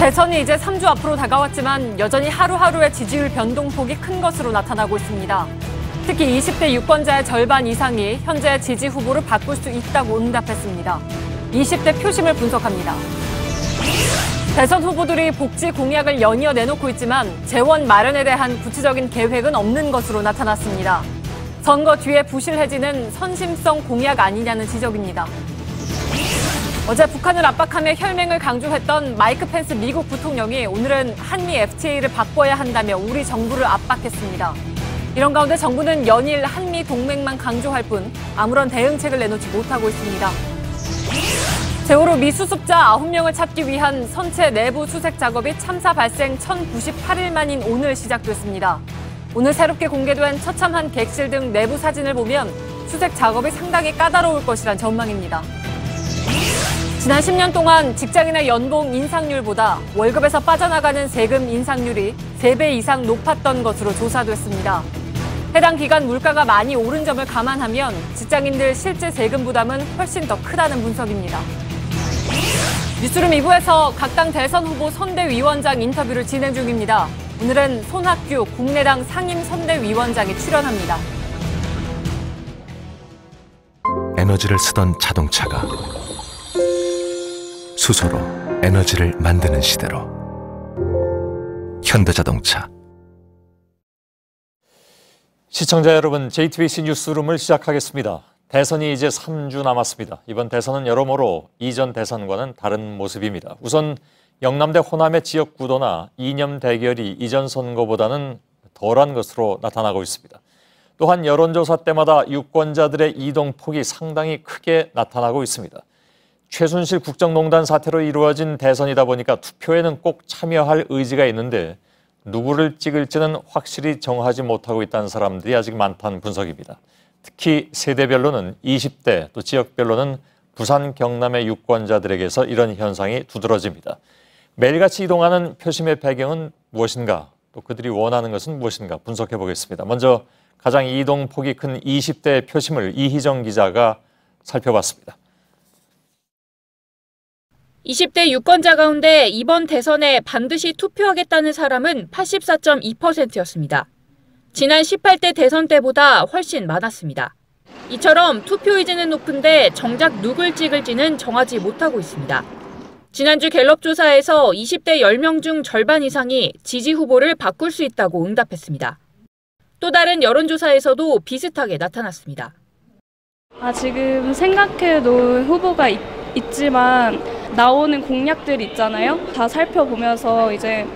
대선이 이제 3주 앞으로 다가왔지만 여전히 하루하루의 지지율 변동폭이 큰 것으로 나타나고 있습니다. 특히 20대 유권자의 절반 이상이 현재 지지 후보를 바꿀 수 있다고 응답했습니다. 20대 표심을 분석합니다. 대선 후보들이 복지 공약을 연이어 내놓고 있지만 재원 마련에 대한 구체적인 계획은 없는 것으로 나타났습니다. 선거 뒤에 부실해지는 선심성 공약 아니냐는 지적입니다. 어제 북한을 압박하며 혈맹을 강조했던 마이크 펜스 미국 부통령이 오늘은 한미 FTA를 바꿔야 한다며 우리 정부를 압박했습니다. 이런 가운데 정부는 연일 한미 동맹만 강조할 뿐 아무런 대응책을 내놓지 못하고 있습니다. 세월호 미수습자 9명을 찾기 위한 선체 내부 수색 작업이 참사 발생 1098일 만인 오늘 시작됐습니다. 오늘 새롭게 공개된 처참한 객실 등 내부 사진을 보면 수색 작업이 상당히 까다로울 것이란 전망입니다. 지난 10년 동안 직장인의 연봉 인상률보다 월급에서 빠져나가는 세금 인상률이 3배 이상 높았던 것으로 조사됐습니다. 해당 기간 물가가 많이 오른 점을 감안하면 직장인들 실제 세금 부담은 훨씬 더 크다는 분석입니다. 뉴스룸 2부에서 각 당 대선 후보 선대위원장 인터뷰를 진행 중입니다. 오늘은 손학규 국민의당 상임선대위원장이 출연합니다. 에너지를 쓰던 자동차가 수소로 에너지를 만드는 시대로 현대자동차. 시청자 여러분, JTBC 뉴스룸을 시작하겠습니다. 대선이 이제 3주 남았습니다. 이번 대선은 여러모로 이전 대선과는 다른 모습입니다. 우선 영남대 호남의 지역 구도나 이념 대결이 이전 선거보다는 덜한 것으로 나타나고 있습니다. 또한 여론조사 때마다 유권자들의 이동폭이 상당히 크게 나타나고 있습니다. 최순실 국정농단 사태로 이루어진 대선이다 보니까 투표에는 꼭 참여할 의지가 있는데 누구를 찍을지는 확실히 정하지 못하고 있다는 사람들이 아직 많다는 분석입니다. 특히 세대별로는 20대 또 지역별로는 부산, 경남의 유권자들에게서 이런 현상이 두드러집니다. 매일같이 이동하는 표심의 배경은 무엇인가, 또 그들이 원하는 것은 무엇인가 분석해 보겠습니다. 먼저 가장 이동폭이 큰 20대 표심을 이희정 기자가 살펴봤습니다. 20대 유권자 가운데 이번 대선에 반드시 투표하겠다는 사람은 84.2%였습니다. 지난 18대 대선 때보다 훨씬 많았습니다. 이처럼 투표 의지는 높은데 정작 누굴 찍을지는 정하지 못하고 있습니다. 지난주 갤럽 조사에서 20대 10명 중 절반 이상이 지지 후보를 바꿀 수 있다고 응답했습니다. 또 다른 여론조사에서도 비슷하게 나타났습니다. 지금 생각해 놓은 후보가 있지만 나오는 공약들 있잖아요. 다 살펴보면서 이제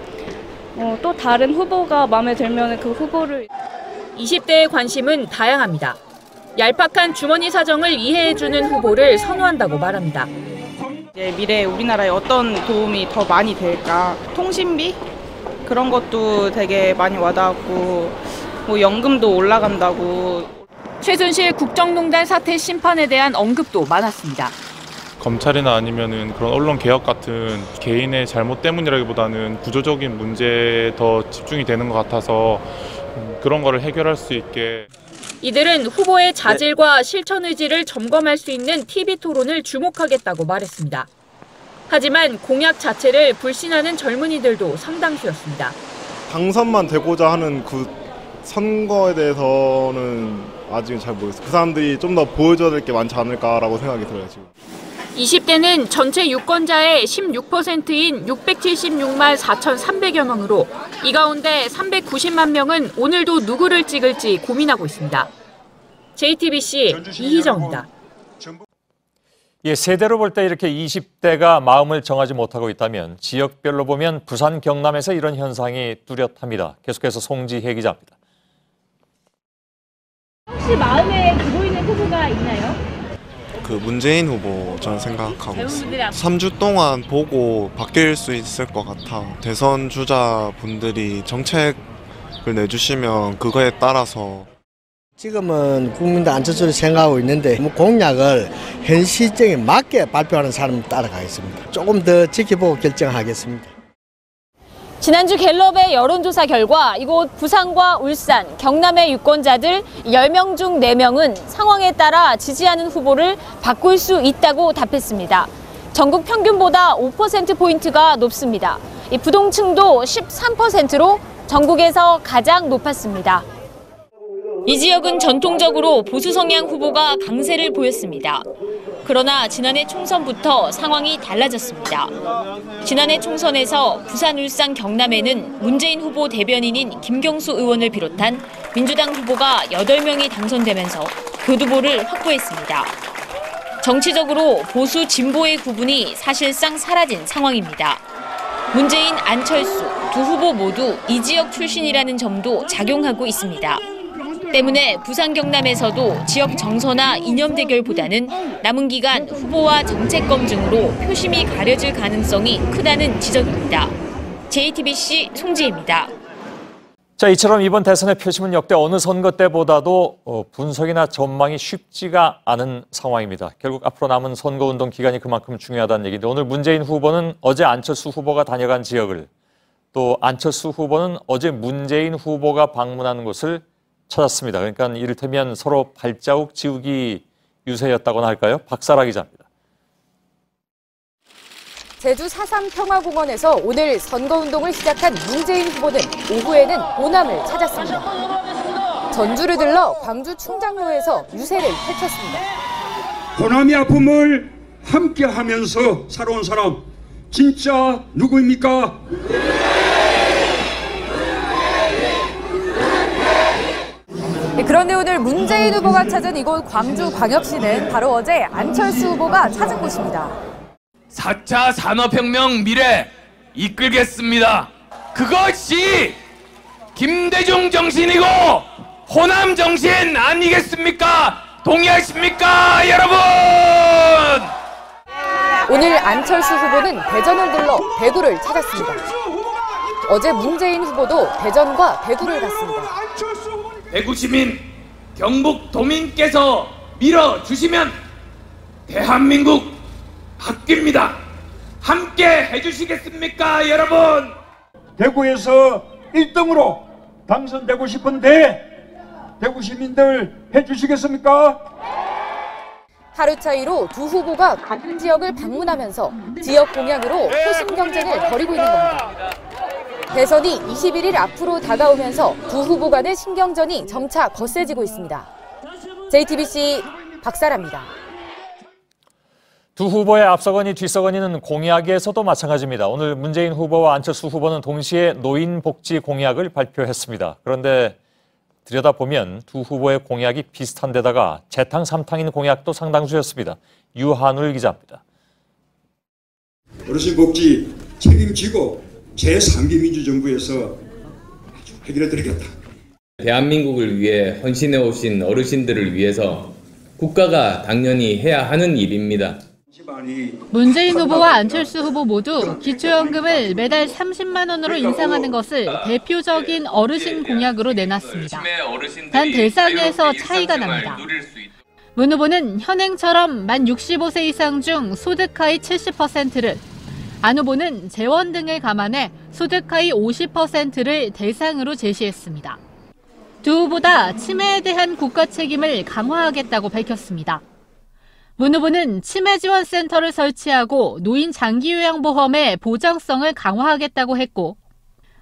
또 다른 후보가 마음에 들면 그 후보를. 20대의 관심은 다양합니다. 얄팍한 주머니 사정을 이해해주는 후보를 선호한다고 말합니다. 미래에 우리나라에 어떤 도움이 더 많이 될까? 통신비? 그런 것도 되게 많이 와닿았고 연금도 올라간다고. 최순실 국정농단 사태 심판에 대한 언급도 많았습니다. 검찰이나 아니면은 그런 언론 개혁 같은 개인의 잘못 때문이라기보다는 구조적인 문제에 더 집중이 되는 것 같아서 그런 거를 해결할 수 있게. 이들은 후보의 자질과 실천 의지를 점검할 수 있는 TV 토론을 주목하겠다고 말했습니다. 하지만 공약 자체를 불신하는 젊은이들도 상당수였습니다. 당선만 되고자 하는 그 선거에 대해서는 아직은 잘 모르겠어요. 그 사람들이 좀 더 보여줘야 될 게 많지 않을까라고 생각이 들어요, 지금. 20대는 전체 유권자의 16%인 676만 4,300여 명으로 이 가운데 390만 명은 오늘도 누구를 찍을지 고민하고 있습니다. JTBC 이희정입니다. 세대로 볼 때 이렇게 20대가 마음을 정하지 못하고 있다면 지역별로 보면 부산, 경남에서 이런 현상이 뚜렷합니다. 계속해서 송지혜 기자입니다. 혹시 마음에 두고 있는 후보가 있나요? 문재인 후보 저는 생각하고 있습니다. 3주 동안 보고 바뀔 수 있을 것 같아. 대선 주자분들이 정책을 내주시면 그거에 따라서. 지금은 국민들 안철수를 생각하고 있는데 공약을 현 시점에 맞게 발표하는 사람을 따라가겠습니다. 조금 더 지켜보고 결정하겠습니다. 지난주 갤럽의 여론조사 결과 이곳 부산과 울산, 경남의 유권자들 10명 중 4명은 상황에 따라 지지하는 후보를 바꿀 수 있다고 답했습니다. 전국 평균보다 5%포인트가 높습니다. 이 부동층도 13%로 전국에서 가장 높았습니다. 이 지역은 전통적으로 보수 성향 후보가 강세를 보였습니다. 그러나 지난해 총선부터 상황이 달라졌습니다. 지난해 총선에서 부산, 울산, 경남에는 문재인 후보 대변인인 김경수 의원을 비롯한 민주당 후보가 8명이 당선되면서 교두보를 확보했습니다. 정치적으로 보수, 진보의 구분이 사실상 사라진 상황입니다. 문재인, 안철수 두 후보 모두 이 지역 출신이라는 점도 작용하고 있습니다. 때문에 부산 경남에서도 지역 정서나 이념 대결보다는 남은 기간 후보와 정책 검증으로 표심이 가려질 가능성이 크다는 지적입니다. JTBC 송지혜입니다. 자, 이처럼 이번 대선의 표심은 역대 어느 선거 때보다도 분석이나 전망이 쉽지가 않은 상황입니다. 결국 앞으로 남은 선거운동 기간이 그만큼 중요하다는 얘기인데 오늘 문재인 후보는 어제 안철수 후보가 다녀간 지역을 또 안철수 후보는 어제 문재인 후보가 방문한 곳을 찾았습니다. 그러니까 이를테면 서로 발자국 지우기 유세였다고나 할까요? 박사라 기자입니다. 제주 4.3 평화공원에서 오늘 선거운동을 시작한 문재인 후보는 오후에는 호남을 찾았습니다. 전주를 들러 광주 충장로에서 유세를 펼쳤습니다. 호남의 아픔을 함께하면서 살아온 사람 진짜 누구입니까? 그런데 오늘 문재인 후보가 찾은 이곳 광주광역시는 바로 어제 안철수 후보가 찾은 곳입니다. 4차 산업혁명 미래 이끌겠습니다. 그것이 김대중 정신이고 호남 정신 아니겠습니까? 동의하십니까, 여러분? 오늘 안철수 후보는 대전을 들러 대구를 찾았습니다. 어제 문재인 후보도 대전과 대구를 갔습니다. 대구 시민, 경북 도민께서 밀어주시면 대한민국 바뀝니다. 함께 해주시겠습니까, 여러분? 대구에서 1등으로 당선되고 싶은데 대구 시민들 해주시겠습니까? 하루 차이로 두 후보가 같은 지역을 방문하면서 지역 공약으로 표심 경쟁을 벌이고 있는 겁니다. 대선이 21일 앞으로 다가오면서 두 후보 간의 신경전이 점차 거세지고 있습니다. JTBC 박사라입니다. 두 후보의 앞서거니 뒤서거니는 공약에서도 마찬가지입니다. 오늘 문재인 후보와 안철수 후보는 동시에 노인 복지 공약을 발표했습니다. 그런데 들여다보면 두 후보의 공약이 비슷한 데다가 재탕 삼탕인 공약도 상당수였습니다. 유한울 기자입니다. 어르신 복지 책임지고 제3기 민주정부에서 해결해 드리겠다. 대한민국을 위해 헌신해 오신 어르신들을 위해서 국가가 당연히 해야 하는 일입니다. 문재인 후보와 안철수 후보 모두 기초연금을 매달 30만 원으로 인상하는 것을 대표적인 어르신 공약으로 내놨습니다. 단 대상에서 차이가 납니다. 문 후보는 현행처럼 만 65세 이상 중 소득 하위 70%를, 안 후보는 재원 등을 감안해 소득 하위 50%를 대상으로 제시했습니다. 두 후보 다 치매에 대한 국가 책임을 강화하겠다고 밝혔습니다. 문 후보는 치매지원센터를 설치하고 노인 장기요양보험의 보장성을 강화하겠다고 했고,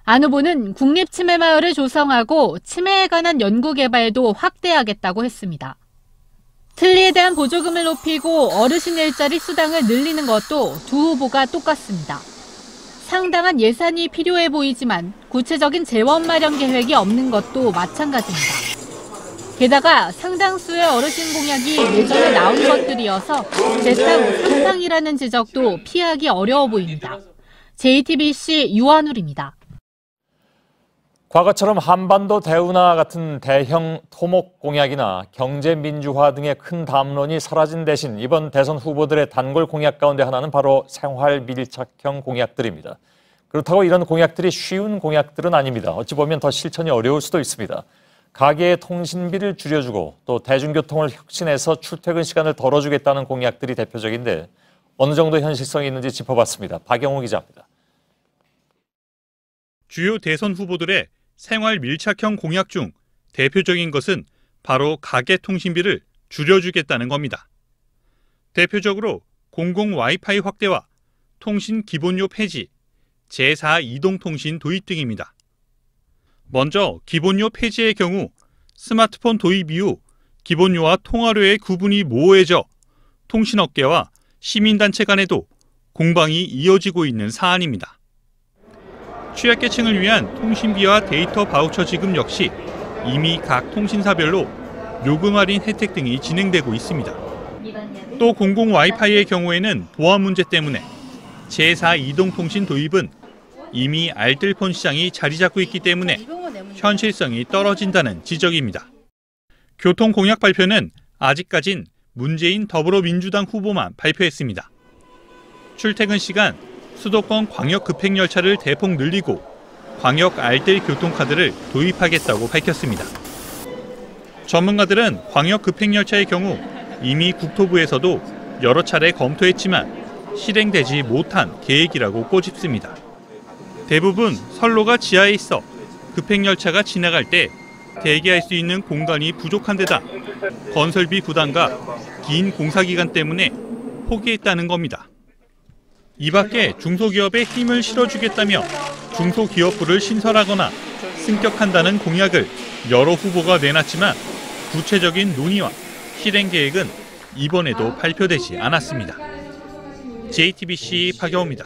안 후보는 국립치매마을을 조성하고 치매에 관한 연구개발도 확대하겠다고 했습니다. 틀니에 대한 보조금을 높이고 어르신 일자리 수당을 늘리는 것도 두 후보가 똑같습니다. 상당한 예산이 필요해 보이지만 구체적인 재원 마련 계획이 없는 것도 마찬가지입니다. 게다가 상당수의 어르신 공약이 예전에 나온 것들이어서 재탕 삼탕이라는 지적도 피하기 어려워 보입니다. JTBC 유한울입니다. 과거처럼 한반도 대운하 같은 대형 토목 공약이나 경제 민주화 등의 큰 담론이 사라진 대신 이번 대선 후보들의 단골 공약 가운데 하나는 바로 생활 밀착형 공약들입니다. 그렇다고 이런 공약들이 쉬운 공약들은 아닙니다. 어찌 보면 더 실천이 어려울 수도 있습니다. 가계의 통신비를 줄여주고 또 대중교통을 혁신해서 출퇴근 시간을 덜어주겠다는 공약들이 대표적인데 어느 정도 현실성이 있는지 짚어봤습니다. 박영호 기자입니다. 주요 대선 후보들의 생활 밀착형 공약 중 대표적인 것은 바로 가계 통신비를 줄여주겠다는 겁니다. 대표적으로 공공 와이파이 확대와 통신 기본료 폐지, 제4 이동통신 도입 등입니다. 먼저 기본료 폐지의 경우 스마트폰 도입 이후 기본료와 통화료의 구분이 모호해져 통신업계와 시민단체 간에도 공방이 이어지고 있는 사안입니다. 취약계층을 위한 통신비와 데이터 바우처 지급 역시 이미 각 통신사별로 요금 할인 혜택 등이 진행되고 있습니다. 또 공공 와이파이의 경우에는 보안 문제 때문에 제4 이동통신 도입은 이미 알뜰폰 시장이 자리 잡고 있기 때문에 현실성이 떨어진다는 지적입니다. 교통 공약 발표는 아직까진 문재인 더불어민주당 후보만 발표했습니다. 출퇴근 시간 수도권 광역 급행열차를 대폭 늘리고 광역 알뜰 교통카드를 도입하겠다고 밝혔습니다. 전문가들은 광역 급행열차의 경우 이미 국토부에서도 여러 차례 검토했지만 실행되지 못한 계획이라고 꼬집습니다. 대부분 선로가 지하에 있어 급행열차가 지나갈 때 대기할 수 있는 공간이 부족한 데다 건설비 부담과 긴 공사기간 때문에 포기했다는 겁니다. 이 밖에 중소기업에 힘을 실어주겠다며 중소기업부를 신설하거나 승격한다는 공약을 여러 후보가 내놨지만 구체적인 논의와 실행 계획은 이번에도 발표되지 않았습니다. JTBC 박영호입니다.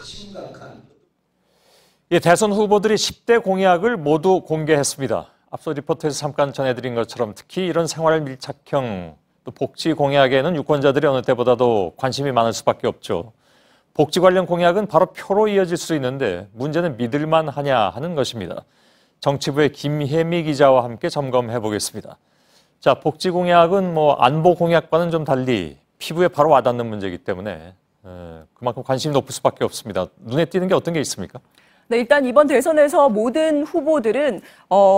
대선 후보들이 10대 공약을 모두 공개했습니다. 앞서 리포트에서 잠깐 전해드린 것처럼 특히 이런 생활 밀착형 또 복지 공약에는 유권자들이 어느 때보다도 관심이 많을 수밖에 없죠. 복지 관련 공약은 바로 표로 이어질 수 있는데 문제는 믿을만 하냐 하는 것입니다. 정치부의 김혜미 기자와 함께 점검해 보겠습니다. 자, 복지 공약은 안보 공약과는 좀 달리 피부에 바로 와닿는 문제이기 때문에 그만큼 관심이 높을 수밖에 없습니다. 눈에 띄는 게 어떤 게 있습니까? 네, 일단 이번 대선에서 모든 후보들은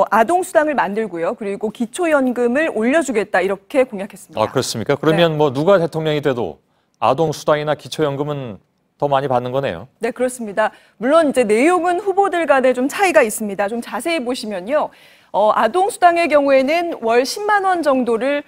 아동수당을 만들고요. 그리고 기초연금을 올려주겠다 이렇게 공약했습니다. 아, 그렇습니까? 그러면 네. 누가 대통령이 돼도 아동수당이나 기초연금은 더 많이 받는 거네요. 네, 그렇습니다. 물론 이제 내용은 후보들 간에 좀 차이가 있습니다. 좀 자세히 보시면요. 아동수당의 경우에는 월 10만 원 정도를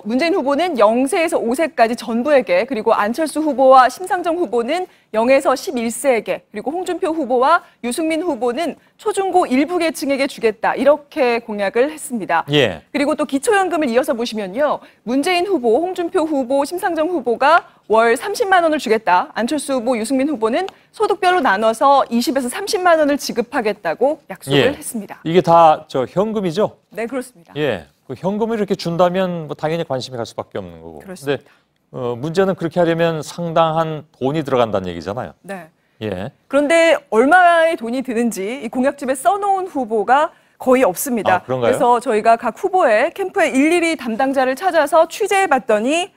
문재인 후보는 0세에서 5세까지 전부에게, 그리고 안철수 후보와 심상정 후보는 0에서 11세에게, 그리고 홍준표 후보와 유승민 후보는 초중고 일부 계층에게 주겠다 이렇게 공약을 했습니다. 예. 그리고 또 기초연금을 이어서 보시면요. 문재인 후보, 홍준표 후보, 심상정 후보가 월 30만 원을 주겠다. 안철수 후보, 유승민 후보는 소득별로 나눠서 20에서 30만 원을 지급하겠다고 약속을 했습니다. 이게 다 현금이죠? 네, 그렇습니다. 예. 그 현금을 이렇게 준다면 당연히 관심이 갈 수밖에 없는 거고. 그렇습니다. 근데 문제는 그렇게 하려면 상당한 돈이 들어간다는 얘기잖아요. 네. 예. 그런데 얼마의 돈이 드는지 이 공약집에 써놓은 후보가 거의 없습니다. 아, 그런가요? 그래서 저희가 각 후보의 캠프에 일일이 담당자를 찾아서 취재해봤더니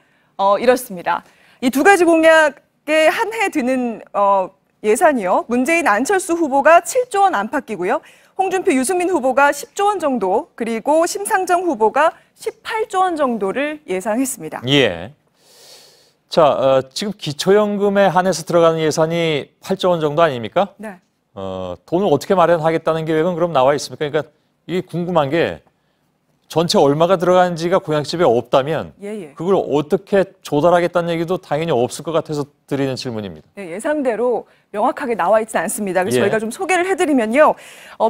이렇습니다. 이 두 가지 공약에 한 해 드는 예산이요. 문재인 안철수 후보가 7조 원 안팎이고요. 홍준표, 유승민 후보가 10조 원 정도, 그리고 심상정 후보가 18조 원 정도를 예상했습니다. 예. 자, 지금 기초연금에 한해서 들어가는 예산이 8조 원 정도 아닙니까? 네. 돈을 어떻게 마련하겠다는 계획은 그럼 나와 있습니까? 그러니까 이게 궁금한 게 전체 얼마가 들어가는지가 공약집에 없다면 그걸 어떻게 조달하겠다는 얘기도 당연히 없을 것 같아서 드리는 질문입니다. 네, 예상대로 명확하게 나와 있지 않습니다. 그래서 저희가 좀 소개를 해드리면요.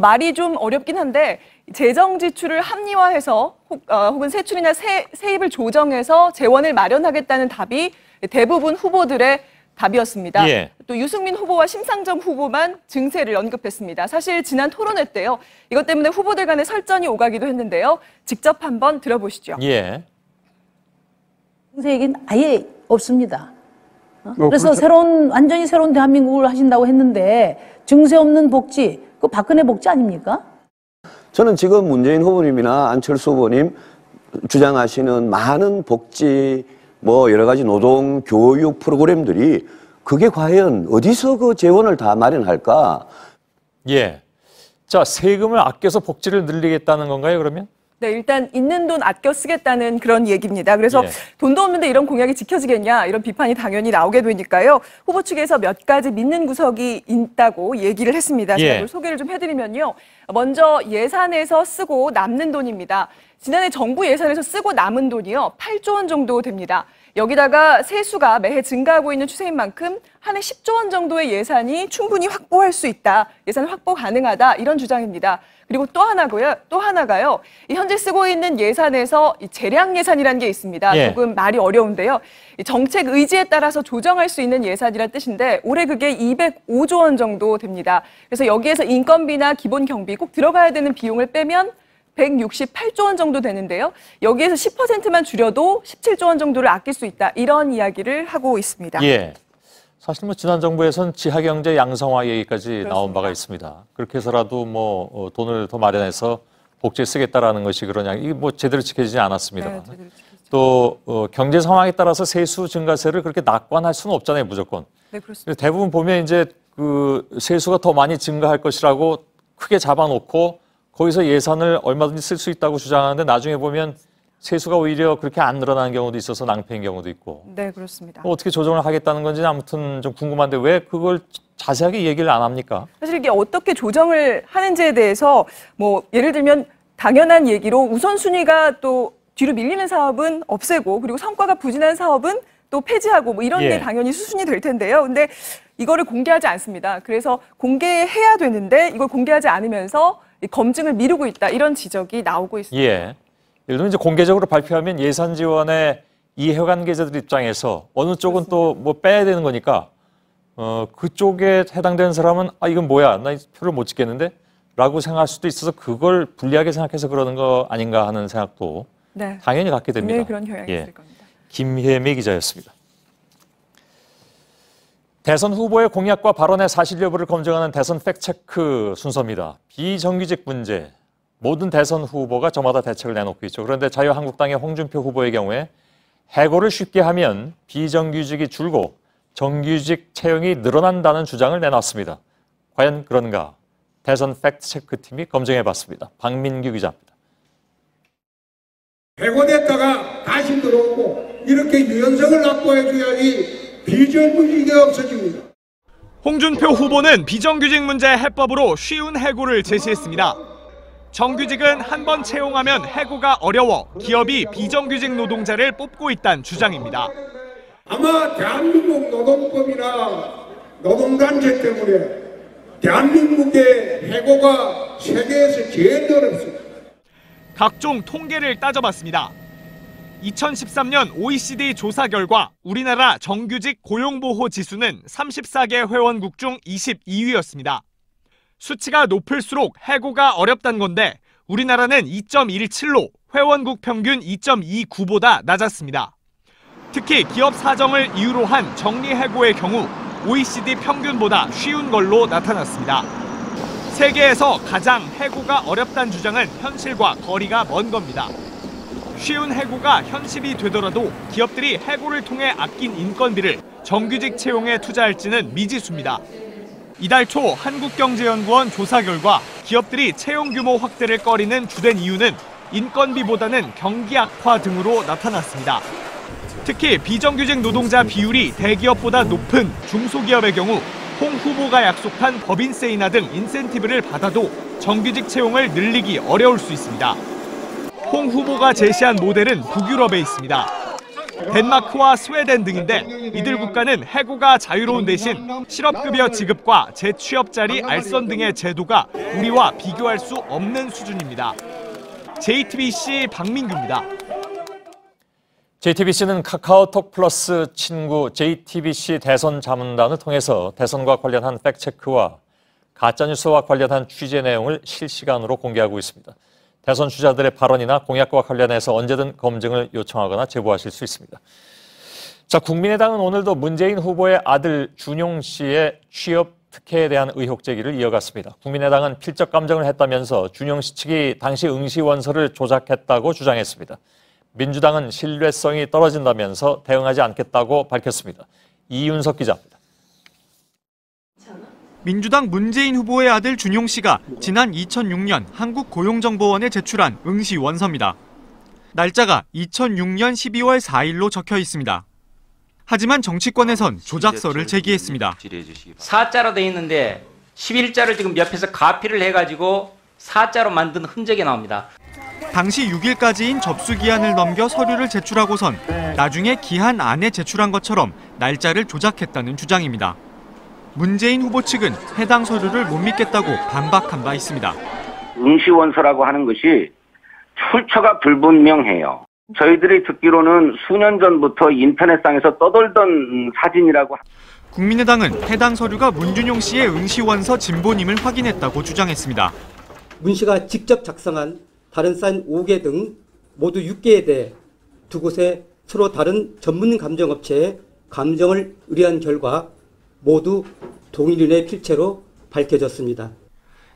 말이 좀 어렵긴 한데 재정 지출을 합리화해서 혹은 세출이나 세입을 조정해서 재원을 마련하겠다는 답이 대부분 후보들의 답이었습니다. 예. 또 유승민 후보와 심상정 후보만 증세를 언급했습니다. 사실 지난 토론회 때요. 이것 때문에 후보들 간에 설전이 오가기도 했는데요. 직접 한번 들어보시죠. 예. 증세 얘기는 아예 없습니다. 그래서 완전히 새로운 대한민국을 하신다고 했는데 증세 없는 복지, 그거 박근혜 복지 아닙니까? 저는 지금 문재인 후보님이나 안철수 후보님 주장하시는 많은 복지, 여러 가지 노동, 교육 프로그램들이 그게 과연 어디서 그 재원을 다 마련할까? 예. 자, 세금을 아껴서 복지를 늘리겠다는 건가요, 그러면? 네, 일단 있는 돈 아껴 쓰겠다는 그런 얘기입니다. 그래서 돈도 없는데 이런 공약이 지켜지겠냐 이런 비판이 당연히 나오게 되니까요. 후보 측에서 몇 가지 믿는 구석이 있다고 얘기를 했습니다. 제가 그걸 소개를 좀 해드리면요. 먼저 예산에서 쓰고 남는 돈입니다. 지난해 정부 예산에서 쓰고 남은 돈이요. 8조 원 정도 됩니다. 여기다가 세수가 매해 증가하고 있는 추세인 만큼 한 해 10조 원 정도의 예산이 충분히 확보할 수 있다. 예산 확보 가능하다. 이런 주장입니다. 그리고 또 하나가요. 현재 쓰고 있는 예산에서 이 재량 예산이라는 게 있습니다. 예. 조금 말이 어려운데요. 정책 의지에 따라서 조정할 수 있는 예산이란 뜻인데 올해 그게 205조 원 정도 됩니다. 그래서 여기에서 인건비나 기본 경비 꼭 들어가야 되는 비용을 빼면 168조 원 정도 되는데요. 여기에서 10%만 줄여도 17조 원 정도를 아낄 수 있다. 이런 이야기를 하고 있습니다. 예. 사실 뭐 지난 정부에서는 지하경제 양성화 얘기까지 나온 바가 있습니다. 그렇게 해서라도 뭐 돈을 더 마련해서 복지에 쓰겠다라는 것이 그러냐. 이게 뭐 제대로 지켜지지 않았습니다. 네, 또 경제 상황에 따라서 세수 증가세를 그렇게 낙관할 수는 없잖아요, 무조건. 네, 그렇습니다. 대부분 보면 이제 그 세수가 더 많이 증가할 것이라고 크게 잡아놓고 거기서 예산을 얼마든지 쓸 수 있다고 주장하는데 나중에 보면 세수가 오히려 그렇게 안 늘어나는 경우도 있어서 낭패인 경우도 있고. 네, 그렇습니다. 어떻게 조정을 하겠다는 건지 아무튼 좀 궁금한데 왜 그걸 자세하게 얘기를 안 합니까? 사실 이게 어떻게 조정을 하는지에 대해서 뭐 예를 들면 당연한 얘기로 우선순위가 또 뒤로 밀리는 사업은 없애고 그리고 성과가 부진한 사업은 또 폐지하고 뭐 이런 게 당연히 수순이 될 텐데요. 근데 이거를 공개하지 않습니다. 그래서 공개해야 되는데 이걸 공개하지 않으면서 검증을 미루고 있다. 이런 지적이 나오고 있습니다. 예. 예를 들면 이제 공개적으로 발표하면 예산 지원의 이해관계자들 입장에서 어느 쪽은 또 뭐 빼야 되는 거니까 그쪽에 해당되는 사람은 아 이건 뭐야 나 표를 못 찍겠는데 라고 생각할 수도 있어서 그걸 불리하게 생각해서 그러는 거 아닌가 하는 생각도 네. 당연히 갖게 됩니다. 네, 그런 경향이 있을 겁니다. 김혜미 기자였습니다. 대선 후보의 공약과 발언의 사실 여부를 검증하는 대선 팩트체크 순서입니다. 비정규직 문제. 모든 대선 후보가 저마다 대책을 내놓고 있죠. 그런데 자유한국당의 홍준표 후보의 경우에 해고를 쉽게 하면 비정규직이 줄고 정규직 채용이 늘어난다는 주장을 내놨습니다. 과연 그런가? 대선 팩트체크팀이 검증해봤습니다. 박민규 기자입니다. 해고됐다가 다시 들어오고 이렇게 유연성을 확보해줘야지 비정규직이 없어집니다. 홍준표 후보는 비정규직 문제 해법으로 쉬운 해고를 제시했습니다. 정규직은 한 번 채용하면 해고가 어려워 기업이 비정규직 노동자를 뽑고 있다는 주장입니다. 아마 대한민국 노동법이나 노동단체 때문에 대한민국의 해고가 세계에서 제일 어렵습니다. 각종 통계를 따져봤습니다. 2013년 OECD 조사 결과 우리나라 정규직 고용보호 지수는 34개 회원국 중 22위였습니다. 수치가 높을수록 해고가 어렵다는 건데 우리나라는 2.17로 회원국 평균 2.29보다 낮았습니다. 특히 기업 사정을 이유로 한 정리해고의 경우 OECD 평균보다 쉬운 걸로 나타났습니다. 세계에서 가장 해고가 어렵다는 주장은 현실과 거리가 먼 겁니다. 쉬운 해고가 현실이 되더라도 기업들이 해고를 통해 아낀 인건비를 정규직 채용에 투자할지는 미지수입니다. 이달 초 한국경제연구원 조사 결과 기업들이 채용 규모 확대를 꺼리는 주된 이유는 인건비보다는 경기 악화 등으로 나타났습니다. 특히 비정규직 노동자 비율이 대기업보다 높은 중소기업의 경우 홍 후보가 약속한 법인세이나 등 인센티브를 받아도 정규직 채용을 늘리기 어려울 수 있습니다. 홍 후보가 제시한 모델은 북유럽에 있습니다. 덴마크와 스웨덴 등인데 이들 국가는 해고가 자유로운 대신 실업급여 지급과 재취업 자리 알선 등의 제도가 우리와 비교할 수 없는 수준입니다. JTBC 박민규입니다. JTBC는 카카오톡 플러스 친구 JTBC 대선 자문단을 통해서 대선과 관련한 팩트체크와 가짜뉴스와 관련한 취재 내용을 실시간으로 공개하고 있습니다. 대선 주자들의 발언이나 공약과 관련해서 언제든 검증을 요청하거나 제보하실 수 있습니다. 자, 국민의당은 오늘도 문재인 후보의 아들 준용 씨의 취업 특혜에 대한 의혹 제기를 이어갔습니다. 국민의당은 필적 감정을 했다면서 준용 씨 측이 당시 응시 원서를 조작했다고 주장했습니다. 민주당은 신뢰성이 떨어진다면서 대응하지 않겠다고 밝혔습니다. 이윤석 기자입니다. 민주당 문재인 후보의 아들 준용 씨가 지난 2006년 한국고용정보원에 제출한 응시 원서입니다. 날짜가 2006년 12월 4일로 적혀 있습니다. 하지만 정치권에선 조작서를 제기했습니다. 4자로 돼 있는데 11자를 지금 옆에서 가피를 해가지고 4자로 만든 흔적이 나옵니다. 당시 6일까지인 접수 기한을 넘겨 서류를 제출하고선 나중에 기한 안에 제출한 것처럼 날짜를 조작했다는 주장입니다. 문재인 후보 측은 해당 서류를 못 믿겠다고 반박한 바 있습니다. 응시원서라고 하는 것이 출처가 불분명해요. 저희들이 듣기로는 수년 전부터 인터넷상에서 떠돌던 사진이라고. 국민의당은 해당 서류가 문준용 씨의 응시원서 진본임을 확인했다고 주장했습니다. 문 씨가 직접 작성한 다른 사인 5개 등 모두 6개에 대해 두 곳의 서로 다른 전문 감정업체에 감정을 의뢰한 결과 모두 동일인의 필체로 밝혀졌습니다.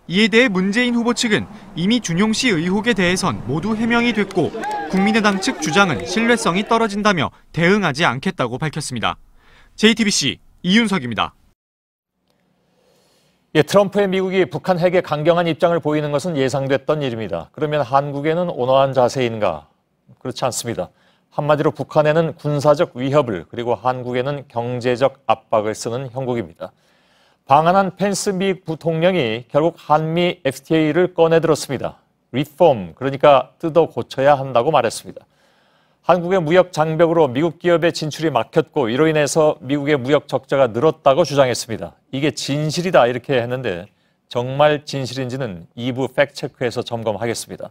이에 대해 문재인 후보 측은 이미 준용 씨 의혹에 대해선 모두 해명이 됐고 국민의당 측 주장은 신뢰성이 떨어진다며 대응하지 않겠다고 밝혔습니다. JTBC 이윤석입니다. 예, 트럼프의 미국이 북한 핵에 강경한 입장을 보이는 것은 예상됐던 일입니다. 그러면 한국에는 온화한 자세인가? 그렇지 않습니다. 한마디로 북한에는 군사적 위협을 그리고 한국에는 경제적 압박을 쓰는 형국입니다. 방한한 펜스 미 부통령이 결국 한미 FTA를 꺼내들었습니다. 리폼, 그러니까 뜯어 고쳐야 한다고 말했습니다. 한국의 무역 장벽으로 미국 기업의 진출이 막혔고 이로 인해서 미국의 무역 적자가 늘었다고 주장했습니다. 이게 진실이다 이렇게 했는데 정말 진실인지는 2부 팩트체크에서 점검하겠습니다.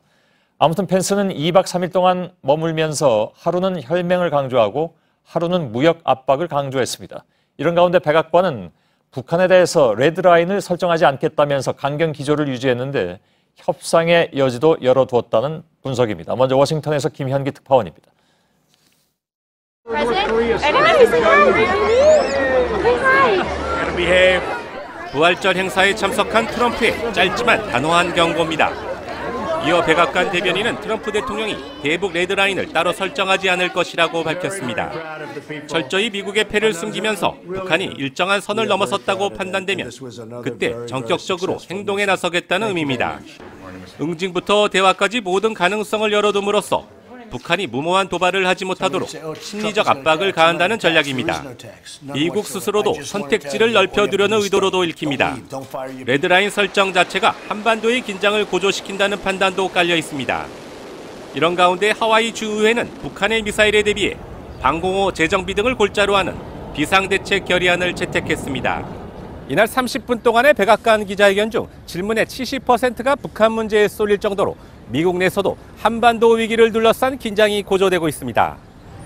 아무튼 펜스는 2박 3일 동안 머물면서 하루는 혈맹을 강조하고 하루는 무역 압박을 강조했습니다. 이런 가운데 백악관은 북한에 대해서 레드라인을 설정하지 않겠다면서 강경 기조를 유지했는데 협상의 여지도 열어두었다는 분석입니다. 먼저 워싱턴에서 김현기 특파원입니다. 부활절 행사에 참석한 트럼프의 짧지만 단호한 경고입니다. 이어 백악관 대변인은 트럼프 대통령이 대북 레드라인을 따로 설정하지 않을 것이라고 밝혔습니다. 철저히 미국의 패를 숨기면서 북한이 일정한 선을 넘어섰다고 판단되면 그때 전격적으로 행동에 나서겠다는 의미입니다. 응징부터 대화까지 모든 가능성을 열어둠으로써 북한이 무모한 도발을 하지 못하도록 심리적 압박을 가한다는 전략입니다. 미국 스스로도 선택지를 넓혀두려는 의도로도 읽힙니다. 레드라인 설정 자체가 한반도의 긴장을 고조시킨다는 판단도 깔려 있습니다. 이런 가운데 하와이 주의회는 북한의 미사일에 대비해 방공호 재정비 등을 골자로 하는 비상대책 결의안을 채택했습니다. 이날 30분 동안의 백악관 기자회견 중 질문의 70%가 북한 문제에 쏠릴 정도로 미국 내에서도 한반도 위기를 둘러싼 긴장이 고조되고 있습니다.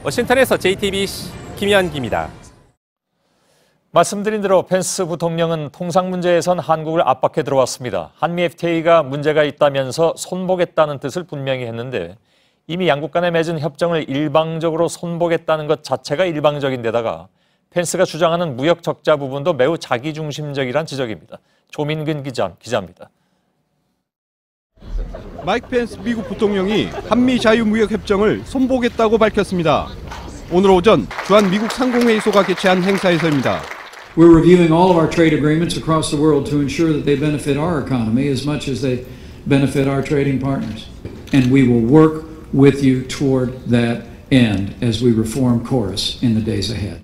워싱턴에서 JTBC 김현기입니다. 말씀드린 대로 펜스 부통령은 통상 문제에선 한국을 압박해 들어왔습니다. 한미 FTA가 문제가 있다면서 손보겠다는 뜻을 분명히 했는데 이미 양국 간에 맺은 협정을 일방적으로 손보겠다는 것 자체가 일방적인데다가 펜스가 주장하는 무역 적자 부분도 매우 자기중심적이란 지적입니다. 조민근 기자입니다. 마이크 펜스 미국 부통령이 한미 자유무역협정을 손보겠다고 밝혔습니다. 오늘 오전 주한 미국 상공회의소가 개최한 행사에서입니다. We're reviewing all of our trade agreements across the world to ensure that they benefit our economy as much as they benefit our trading partners. And we will work with you toward that end as we reform KORUS in the days ahead.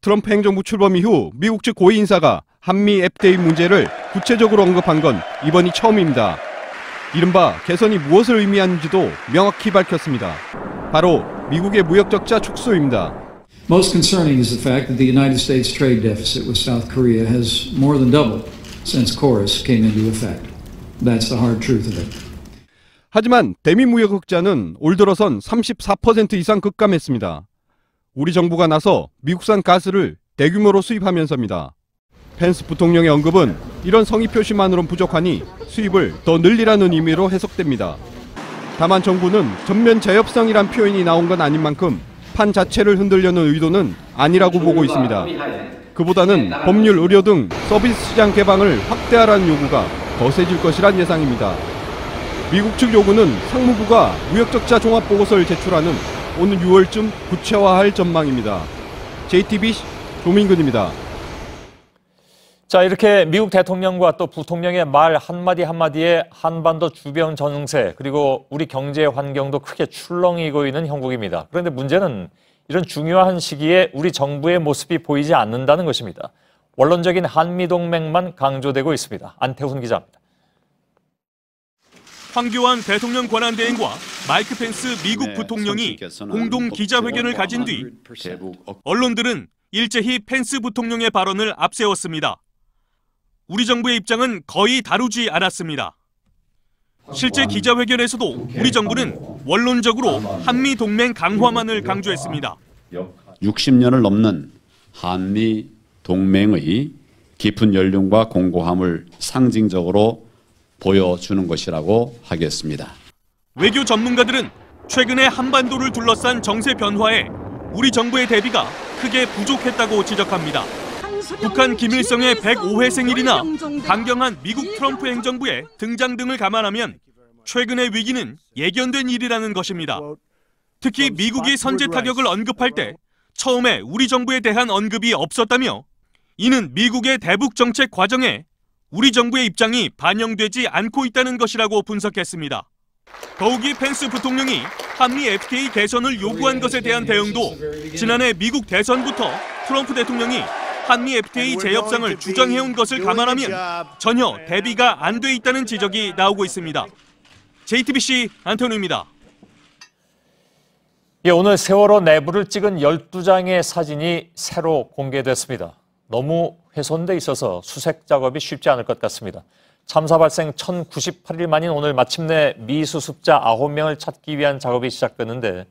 트럼프 행정부 출범 이후 미국 측 고위 인사가 한미 FTA 문제를 구체적으로 언급한 건 이번이 처음입니다. 이른바 개선이 무엇을 의미하는지도 명확히 밝혔습니다. 바로 미국의 무역 적자 축소입니다. Most concerning is the fact that the United States trade deficit with South Korea has more than doubled since KORUS came into effect. That's the hard truth of it. 하지만 대미 무역 흑자는 올 들어선 34% 이상 급감했습니다. 우리 정부가 나서 미국산 가스를 대규모로 수입하면서입니다. 펜스 부통령의 언급은 이런 성의 표시만으론 부족하니 수입을 더 늘리라는 의미로 해석됩니다. 다만 정부는 전면 재협상이란 표현이 나온 건 아닌 만큼 판 자체를 흔들려는 의도는 아니라고 보고 있습니다. 그보다는 법률, 의료 등 서비스 시장 개방을 확대하라는 요구가 거세질 것이란 예상입니다. 미국 측 요구는 상무부가 무역적자 종합보고서를 제출하는 오늘 6월쯤 구체화할 전망입니다. JTBC 조민근입니다. 자, 이렇게 미국 대통령과 또 부통령의 말 한마디 한마디에 한반도 주변 정세 그리고 우리 경제 환경도 크게 출렁이고 있는 형국입니다. 그런데 문제는 이런 중요한 시기에 우리 정부의 모습이 보이지 않는다는 것입니다. 원론적인 한미동맹만 강조되고 있습니다. 안태훈 기자입니다. 황교안 대통령 권한대행과 마이크 펜스 미국 부통령이 공동 기자회견을 가진 뒤 언론들은 일제히 펜스 부통령의 발언을 앞세웠습니다. 우리 정부의 입장은 거의 다루지 않았습니다. 실제 기자회견에서도 우리 정부는 원론적으로 한미 동맹 강화만을 강조했습니다. 60년을 넘는 한미 동맹의 깊은 연륜과 공고함을 상징적으로 보여주는 것이라고 하겠습니다. 외교 전문가들은 최근에 한반도를 둘러싼 정세 변화에 우리 정부의 대비가 크게 부족했다고 지적합니다. 북한 김일성의 105회 생일이나 강경한 미국 트럼프 행정부의 등장 등을 감안하면 최근의 위기는 예견된 일이라는 것입니다. 특히 미국이 선제 타격을 언급할 때 처음에 우리 정부에 대한 언급이 없었다며 이는 미국의 대북 정책 과정에 우리 정부의 입장이 반영되지 않고 있다는 것이라고 분석했습니다. 더욱이 펜스 부통령이 한미 FTA 개선을 요구한 것에 대한 대응도 지난해 미국 대선부터 트럼프 대통령이 한미 FTA 재협상을 주장해온 것을 감안하면 전혀 대비가 안 돼 있다는 지적이 나오고 있습니다. JTBC 안토니우입니다. 예, 오늘 세월호 내부를 찍은 12장의 사진이 새로 공개됐습니다. 너무 훼손돼 있어서 수색 작업이 쉽지 않을 것 같습니다. 참사 발생 1098일 만인 오늘 마침내 미수습자 9명을 찾기 위한 작업이 시작됐는데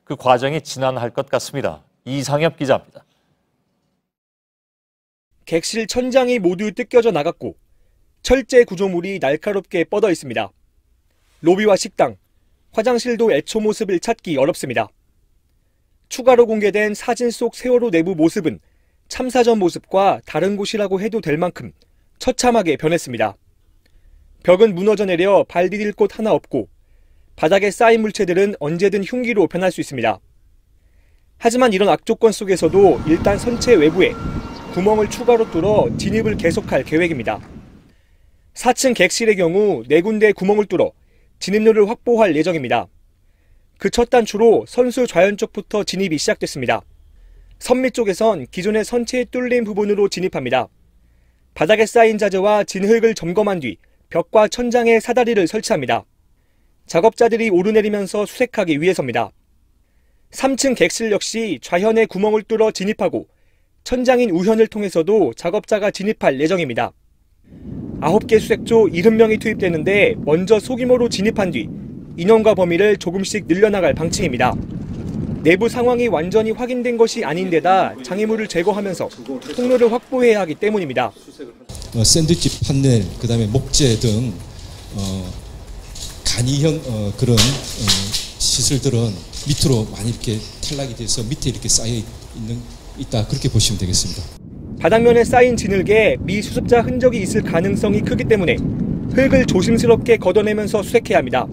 그 과정이 지난할 것 같습니다. 이상엽 기자입니다. 객실 천장이 모두 뜯겨져 나갔고 철제 구조물이 날카롭게 뻗어 있습니다. 로비와 식당, 화장실도 애초 모습을 찾기 어렵습니다. 추가로 공개된 사진 속 세월호 내부 모습은 참사 전 모습과 다른 곳이라고 해도 될 만큼 처참하게 변했습니다. 벽은 무너져 내려 발 디딜 곳 하나 없고 바닥에 쌓인 물체들은 언제든 흉기로 변할 수 있습니다. 하지만 이런 악조건 속에서도 일단 선체 외부에 구멍을 추가로 뚫어 진입을 계속할 계획입니다. 4층 객실의 경우 4군데 구멍을 뚫어 진입로를 확보할 예정입니다. 그 첫 단추로 선수 좌연 쪽부터 진입이 시작됐습니다. 선미 쪽에선 기존의 선체에 뚫린 부분으로 진입합니다. 바닥에 쌓인 자재와 진흙을 점검한 뒤 벽과 천장에 사다리를 설치합니다. 작업자들이 오르내리면서 수색하기 위해서입니다. 3층 객실 역시 좌현에 구멍을 뚫어 진입하고 천장인 우현을 통해서도 작업자가 진입할 예정입니다. 9개 수색조 70명이 투입되는데 먼저 소규모로 진입한 뒤 인원과 범위를 조금씩 늘려나갈 방침입니다. 내부 상황이 완전히 확인된 것이 아닌데다 장애물을 제거하면서 통로를 확보해야 하기 때문입니다. 샌드위치 판넬, 그다음에 목재 등 간이형 그런 시설들은 밑으로 많이 이렇게 탈락이 돼서 밑에 이렇게 쌓여 있다 그렇게 보시면 되겠습니다. 바닥면에 쌓인 진흙에 미수습자 흔적이 있을 가능성이 크기 때문에 흙을 조심스럽게 걷어내면서 수색해야 합니다.